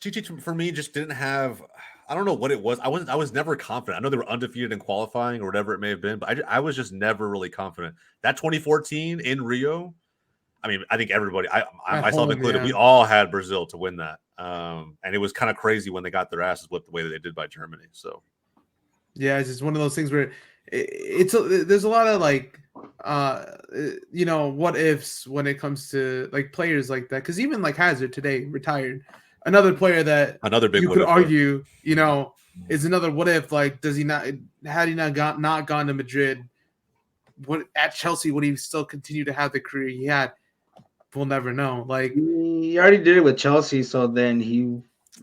Chichi for me just didn't have. I don't know what it was. I was never confident. I know they were undefeated in qualifying or whatever it may have been, but I was just never really confident. That 2014 in Rio, I mean, I think everybody, I myself included, we all had Brazil to win that. And it was kind of crazy when they got their asses whipped the way that they did by Germany. So, yeah, it's just one of those things where there's a lot of like, what ifs when it comes to like players like that. Because even like Hazard today retired. Another player that big you could argue, is another what if. Like, does he not? Had he not gone to Madrid, at Chelsea would he still continue to have the career he had? We'll never know. Like, he already did it with Chelsea, so then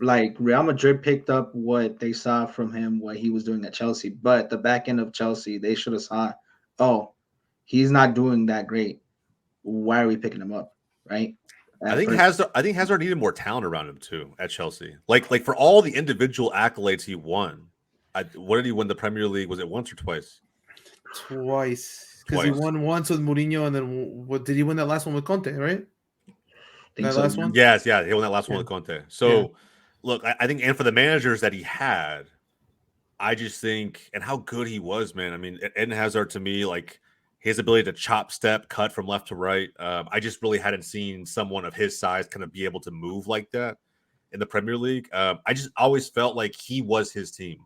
Real Madrid picked up what they saw from him, what he was doing at Chelsea. But the back end of Chelsea, they should have saw, oh, he's not doing that great. Why are we picking him up, right? I think Hazard needed more talent around him too at Chelsea. Like for all the individual accolades he won, what did he win the Premier League? Was it once or twice? Twice, because he won once with Mourinho, and then what did he win that last one with Conte? Right? Last one. Yes, he won that last one with Conte. So, look, I think, and for the managers that he had, I just think, and how good he was, man. I mean, Eden Hazard to me, like, his ability to chop step, cut from left to right. I just really hadn't seen someone of his size kind of be able to move like that in the Premier League. I just always felt like he was his team.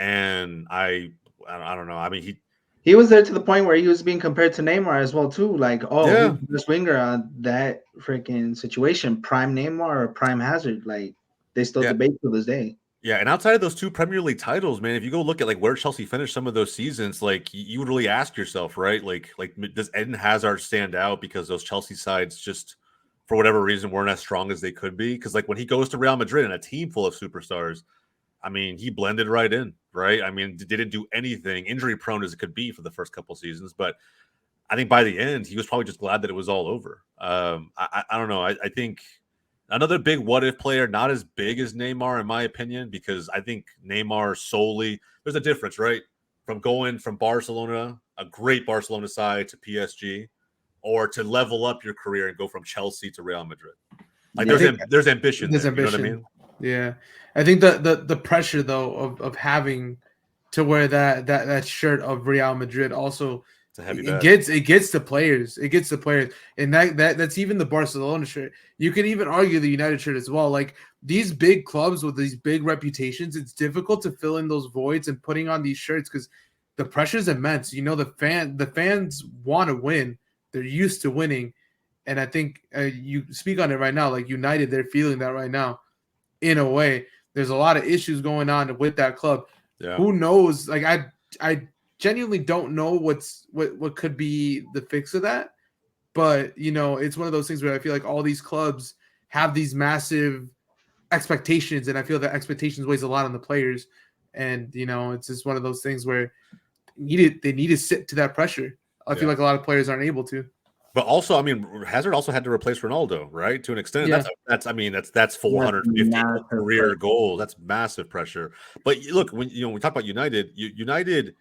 And I don't know. I mean, he was there to the point where he was being compared to Neymar as well, too. Like, who's the best winger on that freaking situation? Prime Neymar or Prime Hazard? Like, they still debate to this day. Yeah, and outside of those two Premier League titles, man, if you go look at like where Chelsea finished some of those seasons, like you would really ask yourself, right? Like does Eden Hazard stand out because those Chelsea sides just for whatever reason weren't as strong as they could be? Because like when he goes to Real Madrid and a team full of superstars, I mean, he blended right in, right? I mean, didn't do anything injury prone as it could be for the first couple seasons, but I think by the end he was probably just glad that it was all over. I don't know. I think. Another big what-if player, not as big as Neymar, in my opinion, because I think Neymar solely – there's a difference, right? From going from Barcelona, a great Barcelona side, to PSG, or to level up your career and go from Chelsea to Real Madrid. Like, there's ambition there. You know what I mean? Yeah. I think the pressure, though, of having to wear that shirt of Real Madrid also – it gets the players. It gets the players. And that's even the Barcelona shirt. You could even argue the United shirt as well. Like these big clubs with these big reputations, it's difficult to fill in those voids and putting on these shirts because the pressure is immense. The fans want to win. They're used to winning. And I think you speak on it right now, like United, they're feeling that right now. In a way, there's a lot of issues going on with that club. Yeah. Who knows? Like I genuinely don't know what could be the fix of that, but it's one of those things where I feel like all these clubs have these massive expectations, and I feel that expectations weighs a lot on the players, and it's just one of those things where they need to sit to that pressure. I feel like a lot of players aren't able to. But also, I mean, Hazard also had to replace Ronaldo, right? To an extent, that's 450 career goals. That's massive pressure. But look, when we talk about United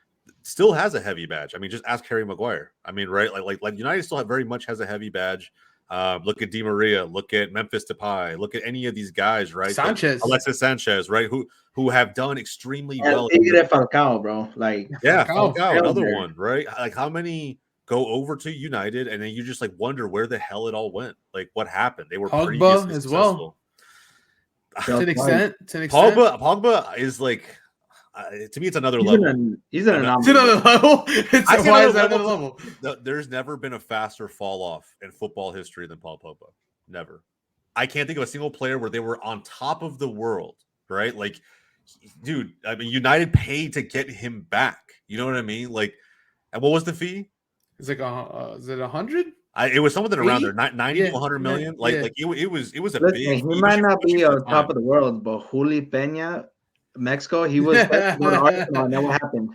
still has a heavy badge. I mean, just ask Harry Maguire. I mean, right? Like United still very much has a heavy badge. Look at Di Maria. Look at Memphis Depay. Look at any of these guys, right? Alexis Sanchez, right? Who have done extremely well. Falcao, bro. Falcao, another one, right? Like how many go over to United and then you just like wonder where the hell it all went? Like what happened? They were Pogba as successful. Well. To an extent. Pogba is like. to me, it's another He's level. an It's anomaly. another level. I say Why another is that level. another level? There's never been a faster fall off in football history than Paul Pogba. Never. I can't think of a single player where they were on top of the world, right? Like, dude, I mean, United paid to get him back. You know what I mean? Like, and what was the fee? It's like is it 100? It was something around there, 80? 90 to 100 million. Yeah. Like it was a Listen, big he fee, might not especially be for on the top time. of the world, but Juli Peña, Mexico, he was set to go to Arsenal, and then what happened?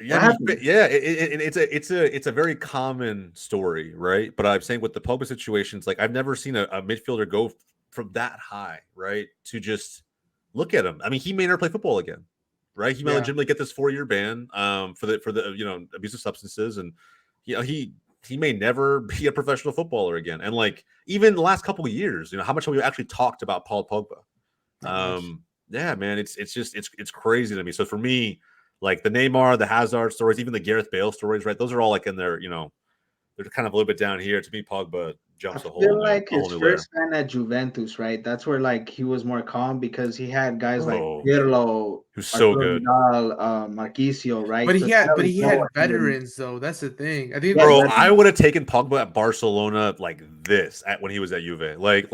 Yeah, What happened? yeah, it's a very common story, right? But I'm saying with the Pogba situations, like I've never seen a midfielder go from that high, right, to just look at him. I mean, he may never play football again, right? He may Yeah. legitimately get this 4-year ban for the abusive substances, and he may never be a professional footballer again. And like even the last couple of years, how much have we actually talked about Paul Pogba? Yeah, man, it's just it's crazy to me. So for me, like the Neymar, the Hazard stories, even the Gareth Bale stories, right? Those are all like in there, they're kind of a little bit down here. To me, Pogba I jumps a feel whole like new his layer. first time at Juventus, right? That's where like he was more calm because he had guys like Oh, Pirlo, who's so Arturo good, Vidal, Marquisio, right? But To he tell had what he would- veterans though. That's the thing. I think Yeah, bro. that- I would have taken Pogba at Barcelona like this when he was at Juve. Like,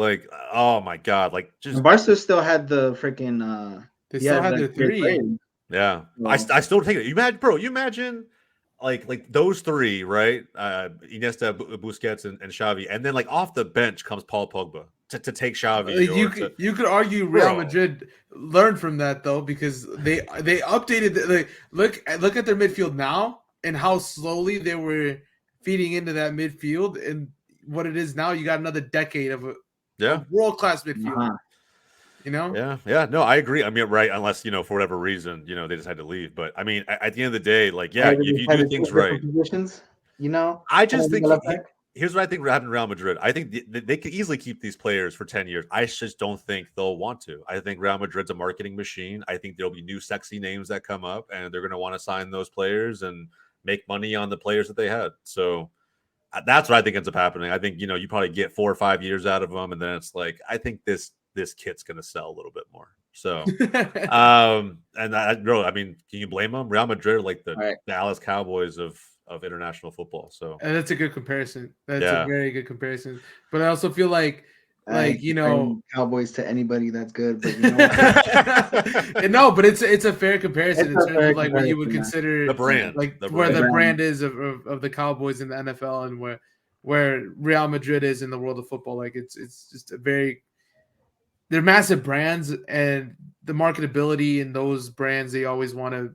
oh my god, like just and Barca still had the freaking they he still had had the their great three. players. yeah. So, I still take it. You imagine, bro. You imagine. Like those three, right? Iniesta, Busquets, and Xavi, and then like off the bench comes Paul Pogba to take Xavi or to You could argue Real Bro. Madrid learned from that though because they updated look at their midfield now and how slowly they were feeding into that midfield and what it is now. You got another decade of a world class midfield. uh-huh. Yeah. No, I agree. I mean, right? Unless for whatever reason, they decide to leave. But I mean, at the end of the day, like, yeah, Either if they you had do to things take right, different positions, I just and think then the here's what I think happened in Real Madrid. I think they could easily keep these players for 10 years. I just don't think they'll want to. I think Real Madrid's a marketing machine. I think there'll be new sexy names that come up, and they're going to want to sign those players and make money on the players that they had. So that's what I think ends up happening. I think you probably get 4 or 5 years out of them, and then it's like I think this kit's going to sell a little bit more. So, and I mean, can you blame them? Real Madrid are like the Dallas Cowboys of international football. So, and that's a good comparison. That's Yeah. a very good comparison. But I also feel like Cowboys to anybody that's good, but no, but it's a fair comparison It's in a terms fair of like what you would comparison, consider the brand, like the where the brand. brand is of the Cowboys in the NFL and where Real Madrid is in the world of football. Like it's just they're massive brands and the marketability in those brands they always want to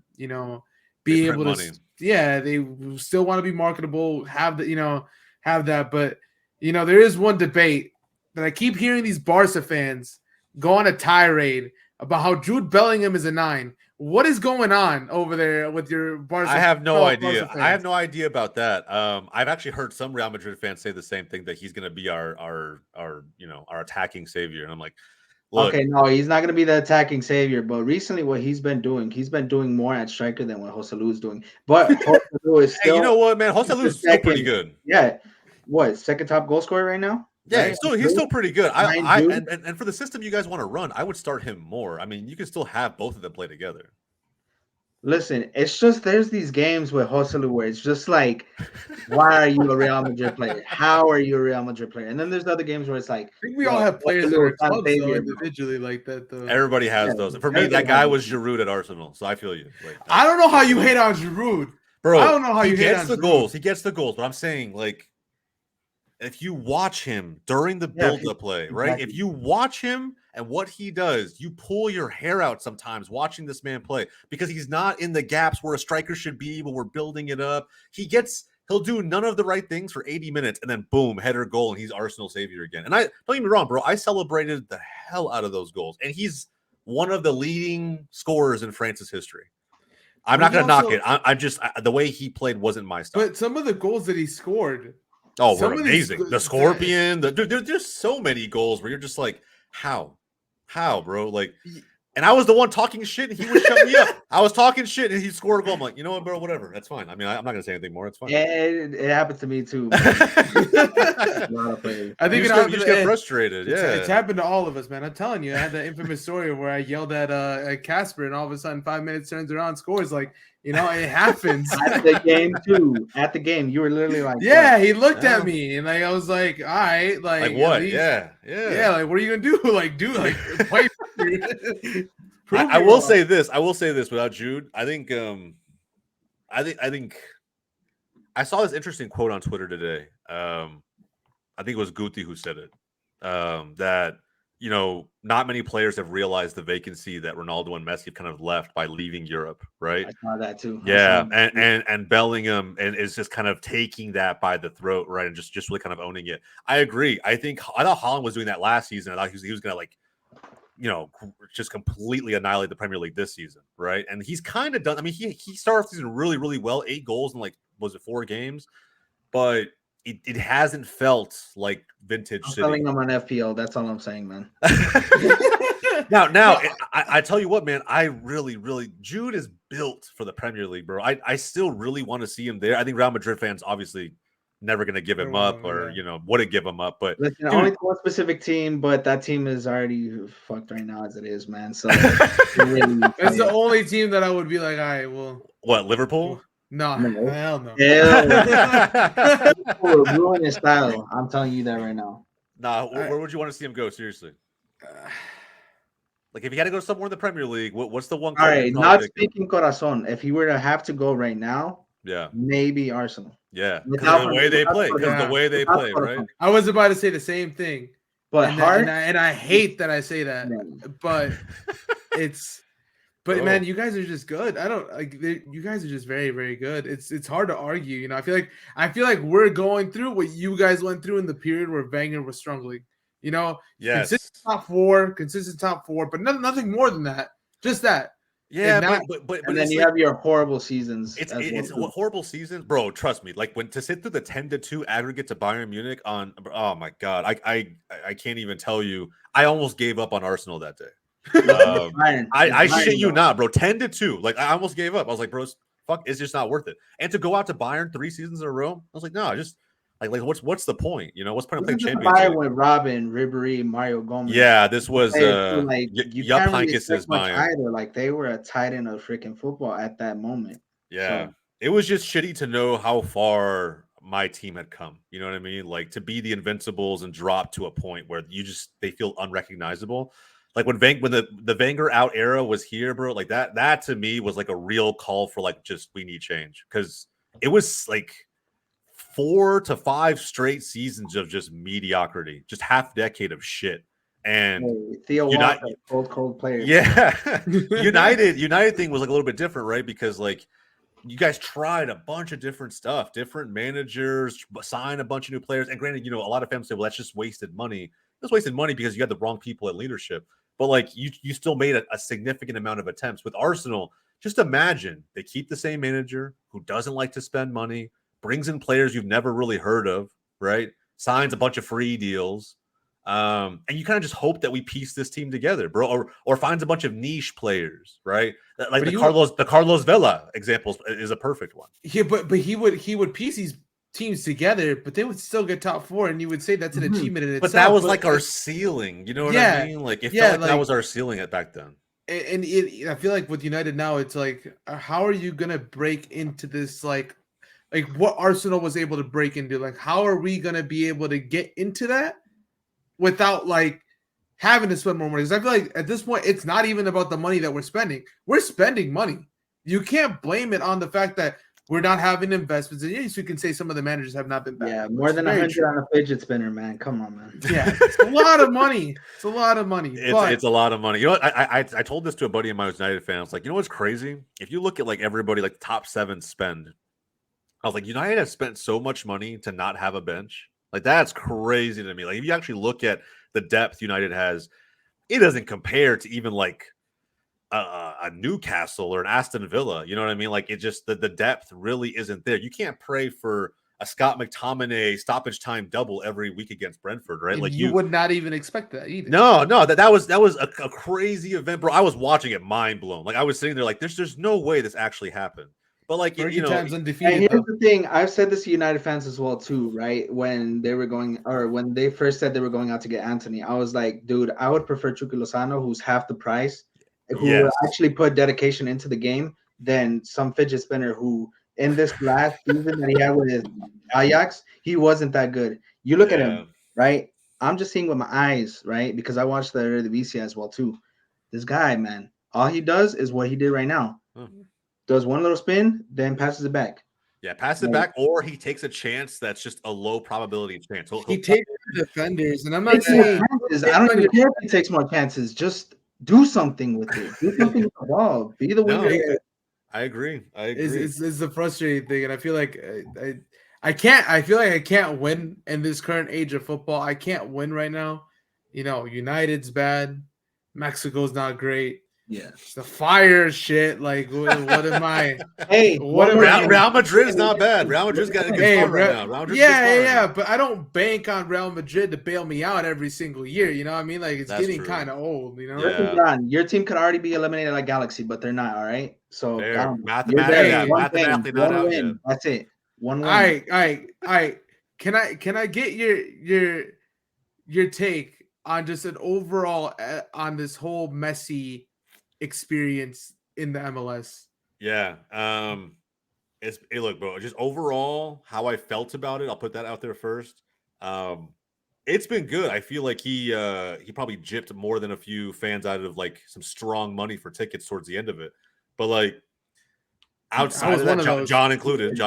be able money. to they still want to be marketable, have that, but there is one debate that I keep hearing these Barca fans go on a tirade about how Jude Bellingham is a 9. What is going on over there with your Barca? I have no idea. Barca fans? I have no idea about that. I've actually heard some Real Madrid fans say the same thing, that he's going to be our attacking savior, and I'm like, look, okay, no, he's not going to be the attacking savior. But recently, what he's been doing more at striker than what Joselu is doing. But Joselu is still. Hey, you know what, man? Joselu is still pretty good. Yeah, what, second top goal scorer right now? Yeah, Right? he's still pretty good. Dude. And for the system you guys want to run, I would start him more. I mean, you can still have both of them play together. Listen, it's just there's these games with Joselu where it's just like, why are you a Real Madrid player? How are you a Real Madrid player? And then there's other games where it's like, I think we all have players in our clubs though, savior, individually like that though. Everybody has those. For me, that guy was Giroud at Arsenal, so I feel you. Like, I don't know how you hate on Giroud, bro. I don't know how you hate on the Giroud. goals. He gets the goals, but I'm saying, like, if you watch him during the build-up play, right? Exactly. If you watch him and what he does, you pull your hair out sometimes watching this man play, because he's not in the gaps where a striker should be when we're building it up. He'll do none of the right things for 80 minutes, and then boom, header goal, and he's Arsenal savior again. And don't get me wrong, bro, I celebrated the hell out of those goals, and he's one of the leading scorers in France's history. I'm not going to knock it. I'm just the way he played wasn't my style. But some of the goals that he scored. Oh, were amazing. The Scorpion. Dude, there's so many goals where you're just like, how, bro? Like, And I was the one talking shit, and he was shutting me up. I was talking shit, and he scored a goal. I'm like, you know what, bro? Whatever. That's fine. I mean, I'm not gonna say anything more. It's fine. It happened to me too. Man. A lot of players. I think you just get frustrated. It's happened to all of us, man. I'm telling you, I had that infamous story where I yelled at Casper, and all of a sudden, 5 minutes turns around, scores. Like, you know, it happens. At the game too. At the game, you were literally like, yeah, he looked at me, and like I was like, all right, like what? Least, yeah. Like, what are you gonna do? Like, play. I will say this. Without Jude, I think I saw this interesting quote on Twitter today. I think it was Guti who said it. That not many players have realized the vacancy that Ronaldo and Messi have kind of left by leaving Europe, right? I saw that too. Yeah, and Bellingham and is just kind of taking that by the throat, right, and just really kind of owning it. I agree. I thought Haaland was doing that last season. I thought he was gonna just completely annihilate the Premier League this season, right? And he's kind of done. I mean, he started the season really, really well, 8 goals in 4 games, but it hasn't felt like vintage. I'm selling him on FPL. That's all I'm saying, man. now, I tell you what, man, I really, really, Jude is built for the Premier League, bro. I still really want to see him there. I think Real Madrid fans obviously never going to give him up, or wouldn't give him up. But listen, only one specific team, but that team is already fucked right now as it is, man. So it's the only team that I would be like, all right, well, what, Liverpool? No, hell no. Liverpool will ruin his style. I'm telling you that right now. Nah, where would you want to see him go? Seriously. Like, if he had to go somewhere in the Premier League, what's the one? All right, not speaking corazón. If he were to have to go right now, maybe Arsenal. Yeah, because of the way they play. Right? I was about to say the same thing, but and I hate that I say that, but it's. But man, you guys are just good. I don't like you guys are just very, very good. It's hard to argue. You know, I feel like we're going through what you guys went through in the period where Wenger was struggling. You know, consistent top four, but nothing more than that. Just that. Yeah, but and then you have your horrible seasons. It's horrible seasons, bro. Trust me. Like, when to sit through the 10-2 aggregate to Bayern Munich on, oh my god, I can't even tell you. I almost gave up on Arsenal that day. I shit you not, bro. 10-2. Like, I almost gave up. I was like, bro, fuck, it's just not worth it. And to go out to Bayern 3 seasons in a row, I was like, no, just like what's the point? You know, what's the point of playing Champions League? With Robin, Ribery, Mario Gomez. Yeah, this was like you can't really expect much either. Like, they were a titan of freaking football at that moment. Yeah, it was just shitty to know how far my team had come. You know what I mean? Like, to be the Invincibles and drop to a point where they feel unrecognizable. Like, when the Wenger out era was here, bro, like that to me was like a real call for like, just, we need change, because it was like 4 to 5 straight seasons of just mediocrity, just half decade of shit. And Theo Walker, cold player. Yeah, United thing was like a little bit different, right? Because like, you guys tried a bunch of different stuff, different managers, signed a bunch of new players. And granted, a lot of fans say, well, that's just wasted money. It's wasted money because you had the wrong people at leadership. But like, you still made a significant amount of attempts. With Arsenal, just imagine they keep the same manager who doesn't like to spend money, brings in players you've never really heard of, right? Signs a bunch of free deals. And you kind of just hope that we piece this team together, bro, or finds a bunch of niche players, right? Like the Carlos Vela example is a perfect one. Yeah, but he would piece these teams together, but they would still get top 4, and you would say that's an achievement in itself. But that was like our ceiling, you know what I mean? Like, it felt like that was our ceiling back then. And I feel like with United now, it's like, how are you gonna break into this like what Arsenal was able to break into? Like, how are we gonna be able to get into that without like having to spend more money? Because I feel like at this point, it's not even about the money that we're spending. We're spending money. You can't blame it on the fact that we're not having investments. And yes, you can say some of the managers have not been bad. Yeah, more than 100 on a fidget spinner, man. Come on, man. Yeah, it's a lot of money. It's a lot of money. It's a lot of money. You know what? I told this to a buddy of mine who's United fan. I was like, you know what's crazy? If you look at like everybody, like top 7 spend, I was like, United has spent so much money to not have a bench. Like, that's crazy to me. Like, if you actually look at the depth United has, it doesn't compare to even like a Newcastle or an Aston Villa. You know what I mean? Like, it just the depth really isn't there. You can't pray for a Scott McTominay stoppage time double every week against Brentford, right? And Like you would not even expect that either. No, that was a crazy event, bro. I was watching it, mind blown. Like I was sitting there, like there's no way this actually happened. But like Fergie you know, time's And undefeated. here's Though. the thing: I've said this to United fans as well too, right? When they were going, or when they first said they were going out to get Anthony, I was like, dude, I would prefer Chucky Lozano, who's half the price, who yes, actually put dedication into the game, than some fidget spinner who, in this last season that he had with Ajax, he wasn't that good. You look at yeah. him, right? I'm just seeing with my eyes, right? Because I watched the Eredivisie as well too. This guy, man, all he does is what he did right now. Huh. Does one little spin, then passes it back. Yeah, pass it back, or he takes a chance that's just a low probability chance. He takes the defenders, and I'm not Takes more saying chances. I don't even care if he takes more chances. Just do something with it. Do something with the ball. Be the winger. No, I agree. is the frustrating thing, and I feel like I can't. I feel like I can't win in this current age of football. I can't win right now. You know, United's bad. Mexico's not great. Yeah. It's the fire shit. Like, what am I? Hey, What am I? Real Madrid is not bad. Real Madrid's got a good Hey, spot right now. Real Madrid's yeah. But I don't bank on Real Madrid to bail me out every single year. You know what I mean? Like, it's That's getting true. kind of old. You know? Yeah. your team could already be eliminated like Galaxy, but they're not. All right. So mathematically not out yet. That's it. One win. All right. Can I get your take on just an overall on this whole Messi experience in the MLS? Yeah. Look, bro, just overall how I felt about it. I'll put that out there first. It's been good. I feel like he probably gypped more than a few fans out of like some strong money for tickets towards the end of it. But like outside of that, John included.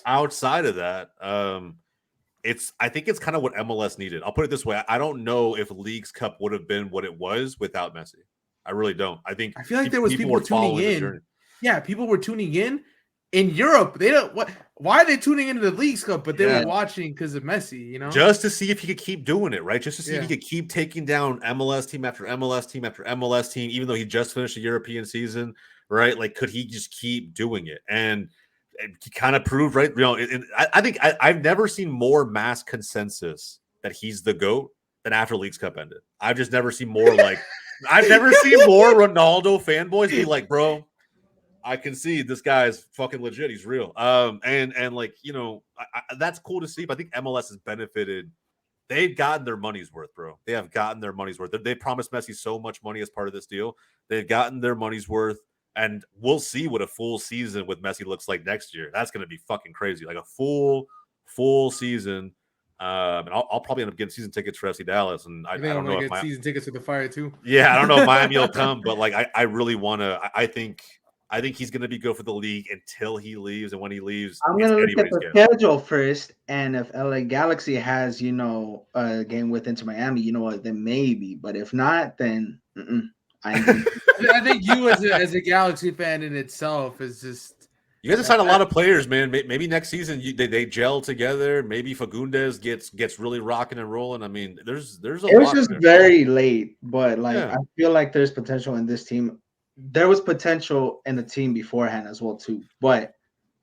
Outside of that, I think it's kind of what MLS needed. I'll put it this way: I don't know if Leagues Cup would have been what it was without Messi. I really don't. I feel like there was people tuning in. Yeah, people were tuning in Europe. They don't what? Why are they tuning into the Leagues Cup? But they were watching because of Messi. You know, just to see if he could keep doing it, right? Just to see if he could keep taking down MLS team after MLS team after MLS team, even though he just finished a European season, right? Like, could he just keep doing it? And he kind of proved, right? You know, I think I've never seen more mass consensus that he's the GOAT than after Leagues Cup ended. I've just never seen more like I've never seen more Ronaldo fanboys be like, bro, I can see this guy's fucking legit. He's real. And like, you know, that's cool to see. But I think MLS has benefited. They've gotten their money's worth, bro. They have gotten their money's worth. They promised Messi so much money as part of this deal. They've gotten their money's worth. And we'll see what a full season with Messi looks like next year. That's going to be fucking crazy. Like a full season. And I'll probably end up getting season tickets for FC Dallas. And I don't know if season tickets for the Fire too. Yeah, I don't know if Miami will come, but like I really want to. I think he's going to be good for the league until he leaves, and when he leaves, I'm going to look at the schedule first, and if LA Galaxy has a game with Inter Miami, you know what? Then maybe, but if not, then I think you as a Galaxy fan in itself is just. You guys have signed a lot of players, man. Maybe next season they gel together. Maybe Fagundes gets really rocking and rolling. I mean, there's a lot. It was just very late, but I feel like there's potential in this team. There was potential in the team beforehand as well too. But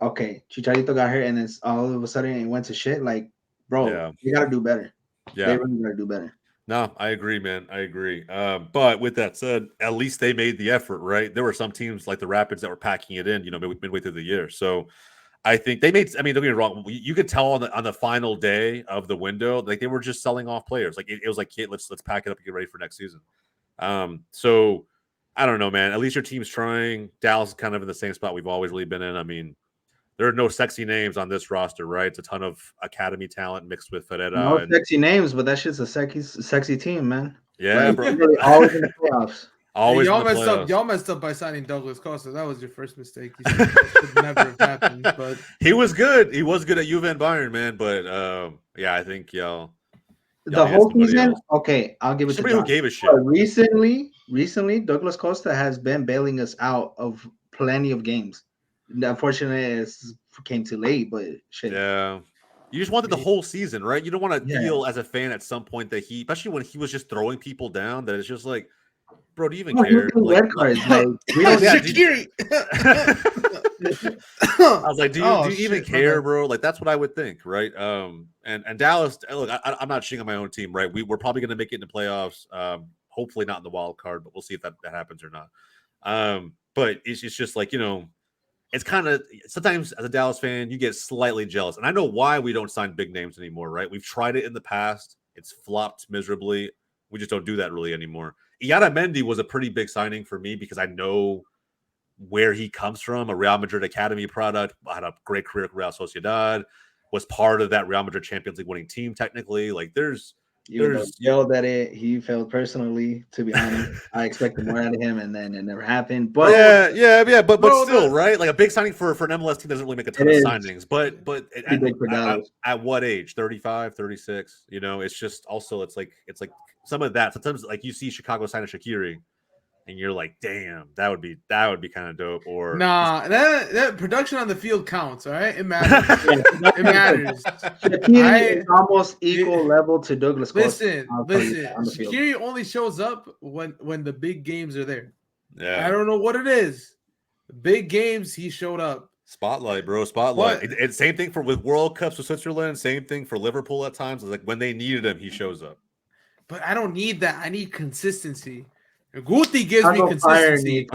okay, Chicharito got hurt, and then all of a sudden it went to shit. Like, bro, you gotta do better. Yeah, they really gotta do better. No, I agree, man. I agree. But with that said, at least they made the effort, right? There were some teams like the Rapids that were packing it in, midway through the year. So I think they made. I mean, don't get me wrong. You could tell on the final day of the window, like they were just selling off players. Like it was like, hey, let's pack it up and get ready for next season. So I don't know, man. At least your team's trying. Dallas is kind of in the same spot we've always really been in. I mean, there are no sexy names on this roster, right? It's a ton of academy talent mixed with Ferreira. No sexy names, but that shit's a sexy team, man. Yeah, bro. Really always in the playoffs. Always y'all messed up. Y'all messed up by signing Douglas Costa. That was your first mistake. You should never have happened. But he was good. He was good at Juve and Bayern, man. But I think y'all the whole season. Else. Okay, I'll give it somebody to who gave a shit. Recently, Douglas Costa has been bailing us out of plenty of games. Unfortunately, it came too late, but shit. Yeah. You just wanted the whole season, right? You don't want to feel as a fan at some point that especially when he was just throwing people down, that it's just like, bro, do you even care? Red cards, Shaqiri. I was like, do you even shit, my care, bad. bro? Like that's what I would think, right? And Dallas, look, I'm not shitting on my own team, right? We're probably going to make it in the playoffs. Hopefully not in the wild card, but we'll see if that happens or not. But it's just like it's kind of sometimes as a Dallas fan, you get slightly jealous, and I know why we don't sign big names anymore, right? We've tried it in the past; it's flopped miserably. We just don't do that really anymore. Mendy was a pretty big signing for me because I know where he comes from, a Real Madrid academy product, had a great career at Real Sociedad, was part of that Real Madrid Champions League winning team. Technically, like Even though he failed at it, he failed personally. To be honest, I expected more out of him, and then it never happened. But but bro, still, right? Like a big signing for an MLS team doesn't really make a ton it of is signings. But pretty big for Dallas. at what age? 35, 36? It's just also it's like some of that. Sometimes like you see Chicago sign a Shaqiri, and you're like, damn, that would be kind of dope. Or nah, that production on the field counts. All right, it matters. Yeah, It matters. Shaqiri is almost equal level to Douglas Costa. Listen. On the field. Shaqiri only shows up when the big games are there. yeah, I don't know what it is. Big games, he showed up. spotlight, bro, spotlight. But- It's same thing with World Cups with Switzerland. Same thing for Liverpool at times. It's like when they needed him, he shows up. But I don't need that. I need consistency. Guti gives me consistency.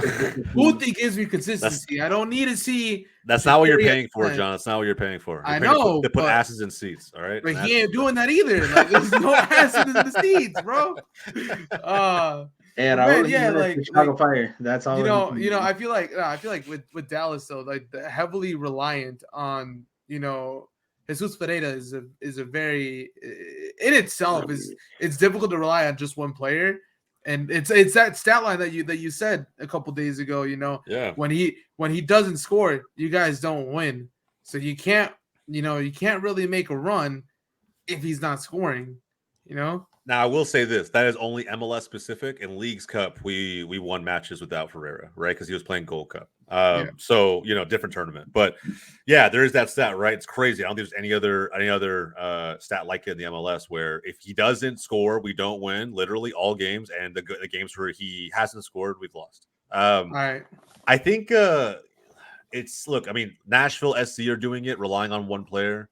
Guti gives me consistency. I don't need to see. That's not what you're paying for, John. That's not what you're paying for. I know. To put asses in seats, all right? But he ain't doing that either. Like there's no asses in the seats, bro. And like Chicago Fire. That's all. I feel like with Dallas though, like heavily reliant on Jesus Ferreira is a very in itself it's difficult to rely on just one player. And it's that stat line that you said a couple days ago, Yeah. When he doesn't score, you guys don't win. So you can't really make a run if he's not scoring, Now I will say this: that is only MLS specific. In Leagues Cup, we won matches without Ferreira, right? Because he was playing Gold Cup. So different tournament. But yeah, there is that stat, right? It's crazy. I don't think there's any other stat like it in the MLS where if he doesn't score, we don't win. Literally all games, and the games where he hasn't scored, we've lost. all right. I think Nashville SC are doing it, relying on one player.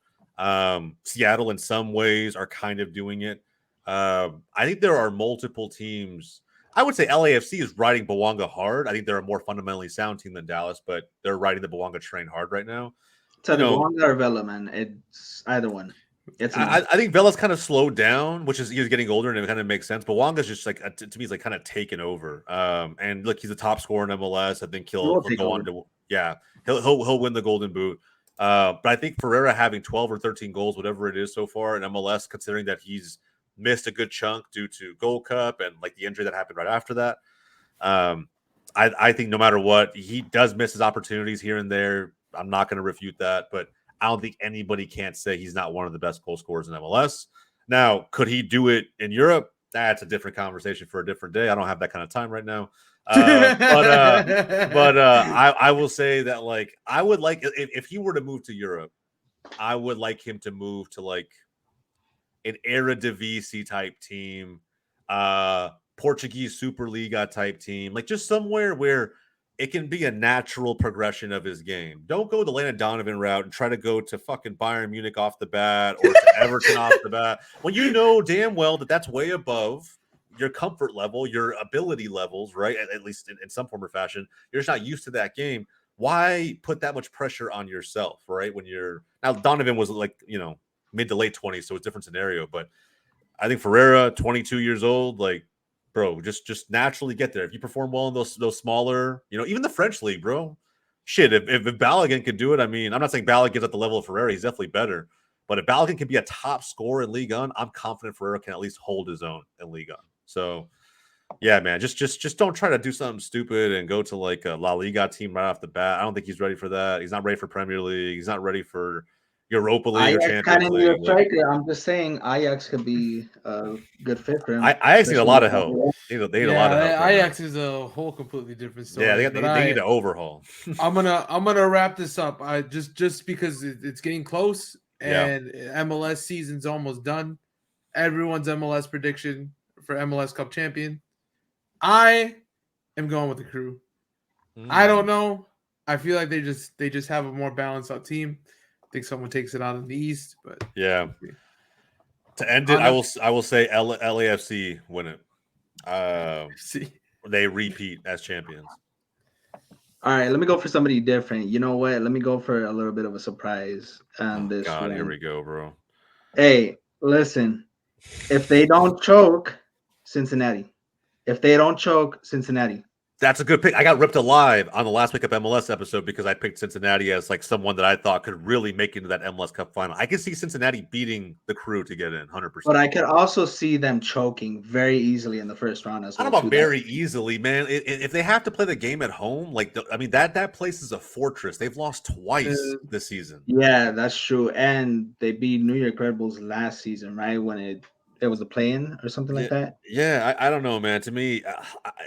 Seattle in some ways are kind of doing it. I think there are multiple teams. I would say LAFC is riding Bouanga hard. I think they're a more fundamentally sound team than Dallas, but they're riding the Bouanga train hard right now. It's either Bouanga or Vela, man. It's either one. I think Vela's kind of slowed down, which is he's getting older and it kind of makes sense. But Bouanga's just like to me, he's like kind of taken over. And look, he's a top scorer in MLS. I think he'll go on to he'll win the Golden Boot. But I think Ferreira having 12 or 13 goals, whatever it is so far in MLS, considering that he's missed a good chunk due to Gold Cup and like the injury that happened right after that. I think no matter what, he does miss his opportunities here and there. I'm not going to refute that, but I don't think anybody can't say he's not one of the best goal scorers in MLS. Now, could he do it in Europe? That's a different conversation for a different day. I don't have that kind of time right now. I will say that like I would like if he were to move to Europe, I would like him to move to like an Eredivisie type team, Portuguese Superliga type team, like just somewhere where it can be a natural progression of his game. Don't go the Landon Donovan route and try to go to fucking Bayern Munich off the bat or to Everton off the bat when you know damn well that that's way above your comfort level, your ability levels, right? At least in some form or fashion. You're just not used to that game. Why put that much pressure on yourself, right? When you're now Donovan was like, mid to late 20s, so it's a different scenario. But I think Ferreira, 22 years old, like, bro, just naturally get there. If you perform well in those smaller, even the French league, bro. Shit, if Balogun can do it, I mean, I'm not saying Balogun's at the level of Ferreira, he's definitely better. But if Balogun can be a top scorer in Ligue 1, I'm confident Ferreira can at least hold his own in Ligue 1. So, yeah, man, just don't try to do something stupid and go to like a La Liga team right off the bat. I don't think he's ready for that. He's not ready for Premier League. He's not ready for Europa League or Champions League. Striker. I'm just saying Ajax could be a good fit for him. Ajax need a lot of help. They need a lot of help. Ajax is a whole completely different story. Yeah, they need to overhaul. I'm gonna wrap this up. I just because it's getting close and MLS season's almost done. Everyone's MLS prediction for MLS Cup champion. I am going with the Crew. I don't know. I feel like they just have a more balanced out team. I think someone takes it out in the East, but Yeah. To end it, I will say LAFC win it. see. They repeat as champions. All right, let me go for somebody different. You know what? Let me go for a little bit of a surprise on Oh, this God, one. here we go, bro. Hey, listen. If they don't choke, Cincinnati. If they don't choke, Cincinnati. That's a good pick. I got ripped alive on the last Pick Up MLS episode because I picked Cincinnati as like someone that I thought could really make it into that MLS Cup final. I can see Cincinnati beating the Crew to get in 100%. But I could also see them choking very easily in the first round as I well. don't know about very easily, man. If they have to play the game at home, like I mean, that place is a fortress. They've lost twice this season. Yeah, that's true. And they beat New York Red Bulls last season, right? When it was a play-in or something like that. Yeah, I don't know, man. To me,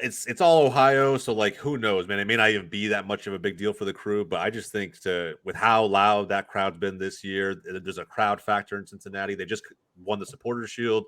it's all Ohio, so like, who knows, man? It may not even be that much of a big deal for the Crew, but I just think with how loud that crowd's been this year, there's a crowd factor in Cincinnati. They just won the Supporters Shield.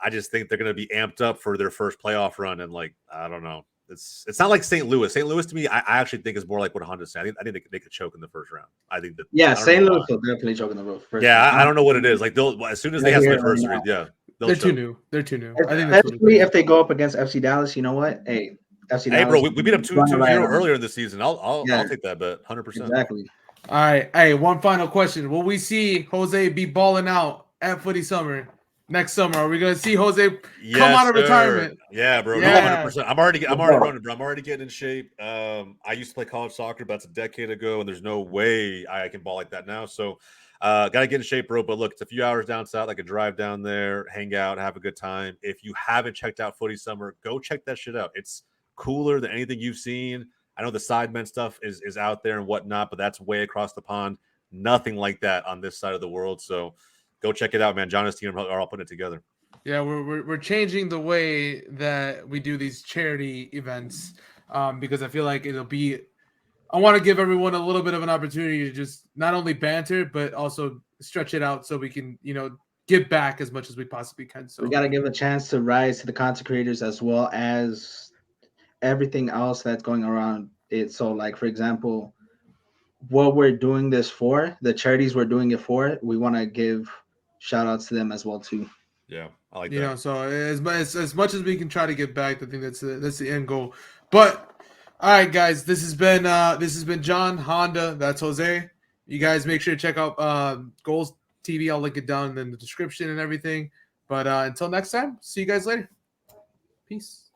I just think they're going to be amped up for their first playoff run, and like, I don't know. It's not like St. Louis. St. Louis to me, I actually think is more like what Honda said. I think they could choke in the first round. I think that. Yeah, St. Louis why. will definitely choke in the first Yeah, round. I don't know what it is. Like they'll as soon as they have some adversity, yeah, they're choke. too new. They're too new. I think that's Especially if they go up against FC Dallas. You know what? Hey, FC Dallas. Hey, bro, we beat them 2-0 earlier in the season. I'll take that bet 100%. Exactly. All right. Hey, one final question. Will we see Jose be balling out at Footy Summer next summer? Are we going to see Jose come out of retirement? Yeah, bro. Yeah. No, 100%. I'm already running, bro. I'm already getting in shape. I used to play college soccer, but that's a decade ago, and there's no way I can ball like that now. So, gotta get in shape, bro. But look, it's a few hours down south. I could drive down there, hang out, have a good time. If you haven't checked out Footy Summer, go check that shit out. It's cooler than anything you've seen. I know the Sidemen stuff is out there and whatnot, but that's way across the pond. Nothing like that on this side of the world. So go check it out, man. John and his team are all putting it together. Yeah, we're changing the way that we do these charity events because I feel like it'll be. I want to give everyone a little bit of an opportunity to just not only banter but also stretch it out so we can give back as much as we possibly can. So we got to give a chance to rise to the content creators as well as everything else that's going around it. So, like for example, what we're doing this for, the charities we're doing it for, we want to give shout outs to them as well too. Yeah, I like that. So as much as we can try to give back, I think that's the end goal. But all right, guys, this has been John Honda. That's Jose. You guys make sure to check out Goals TV. I'll link it down in the description and everything. But until next time, see you guys later. Peace.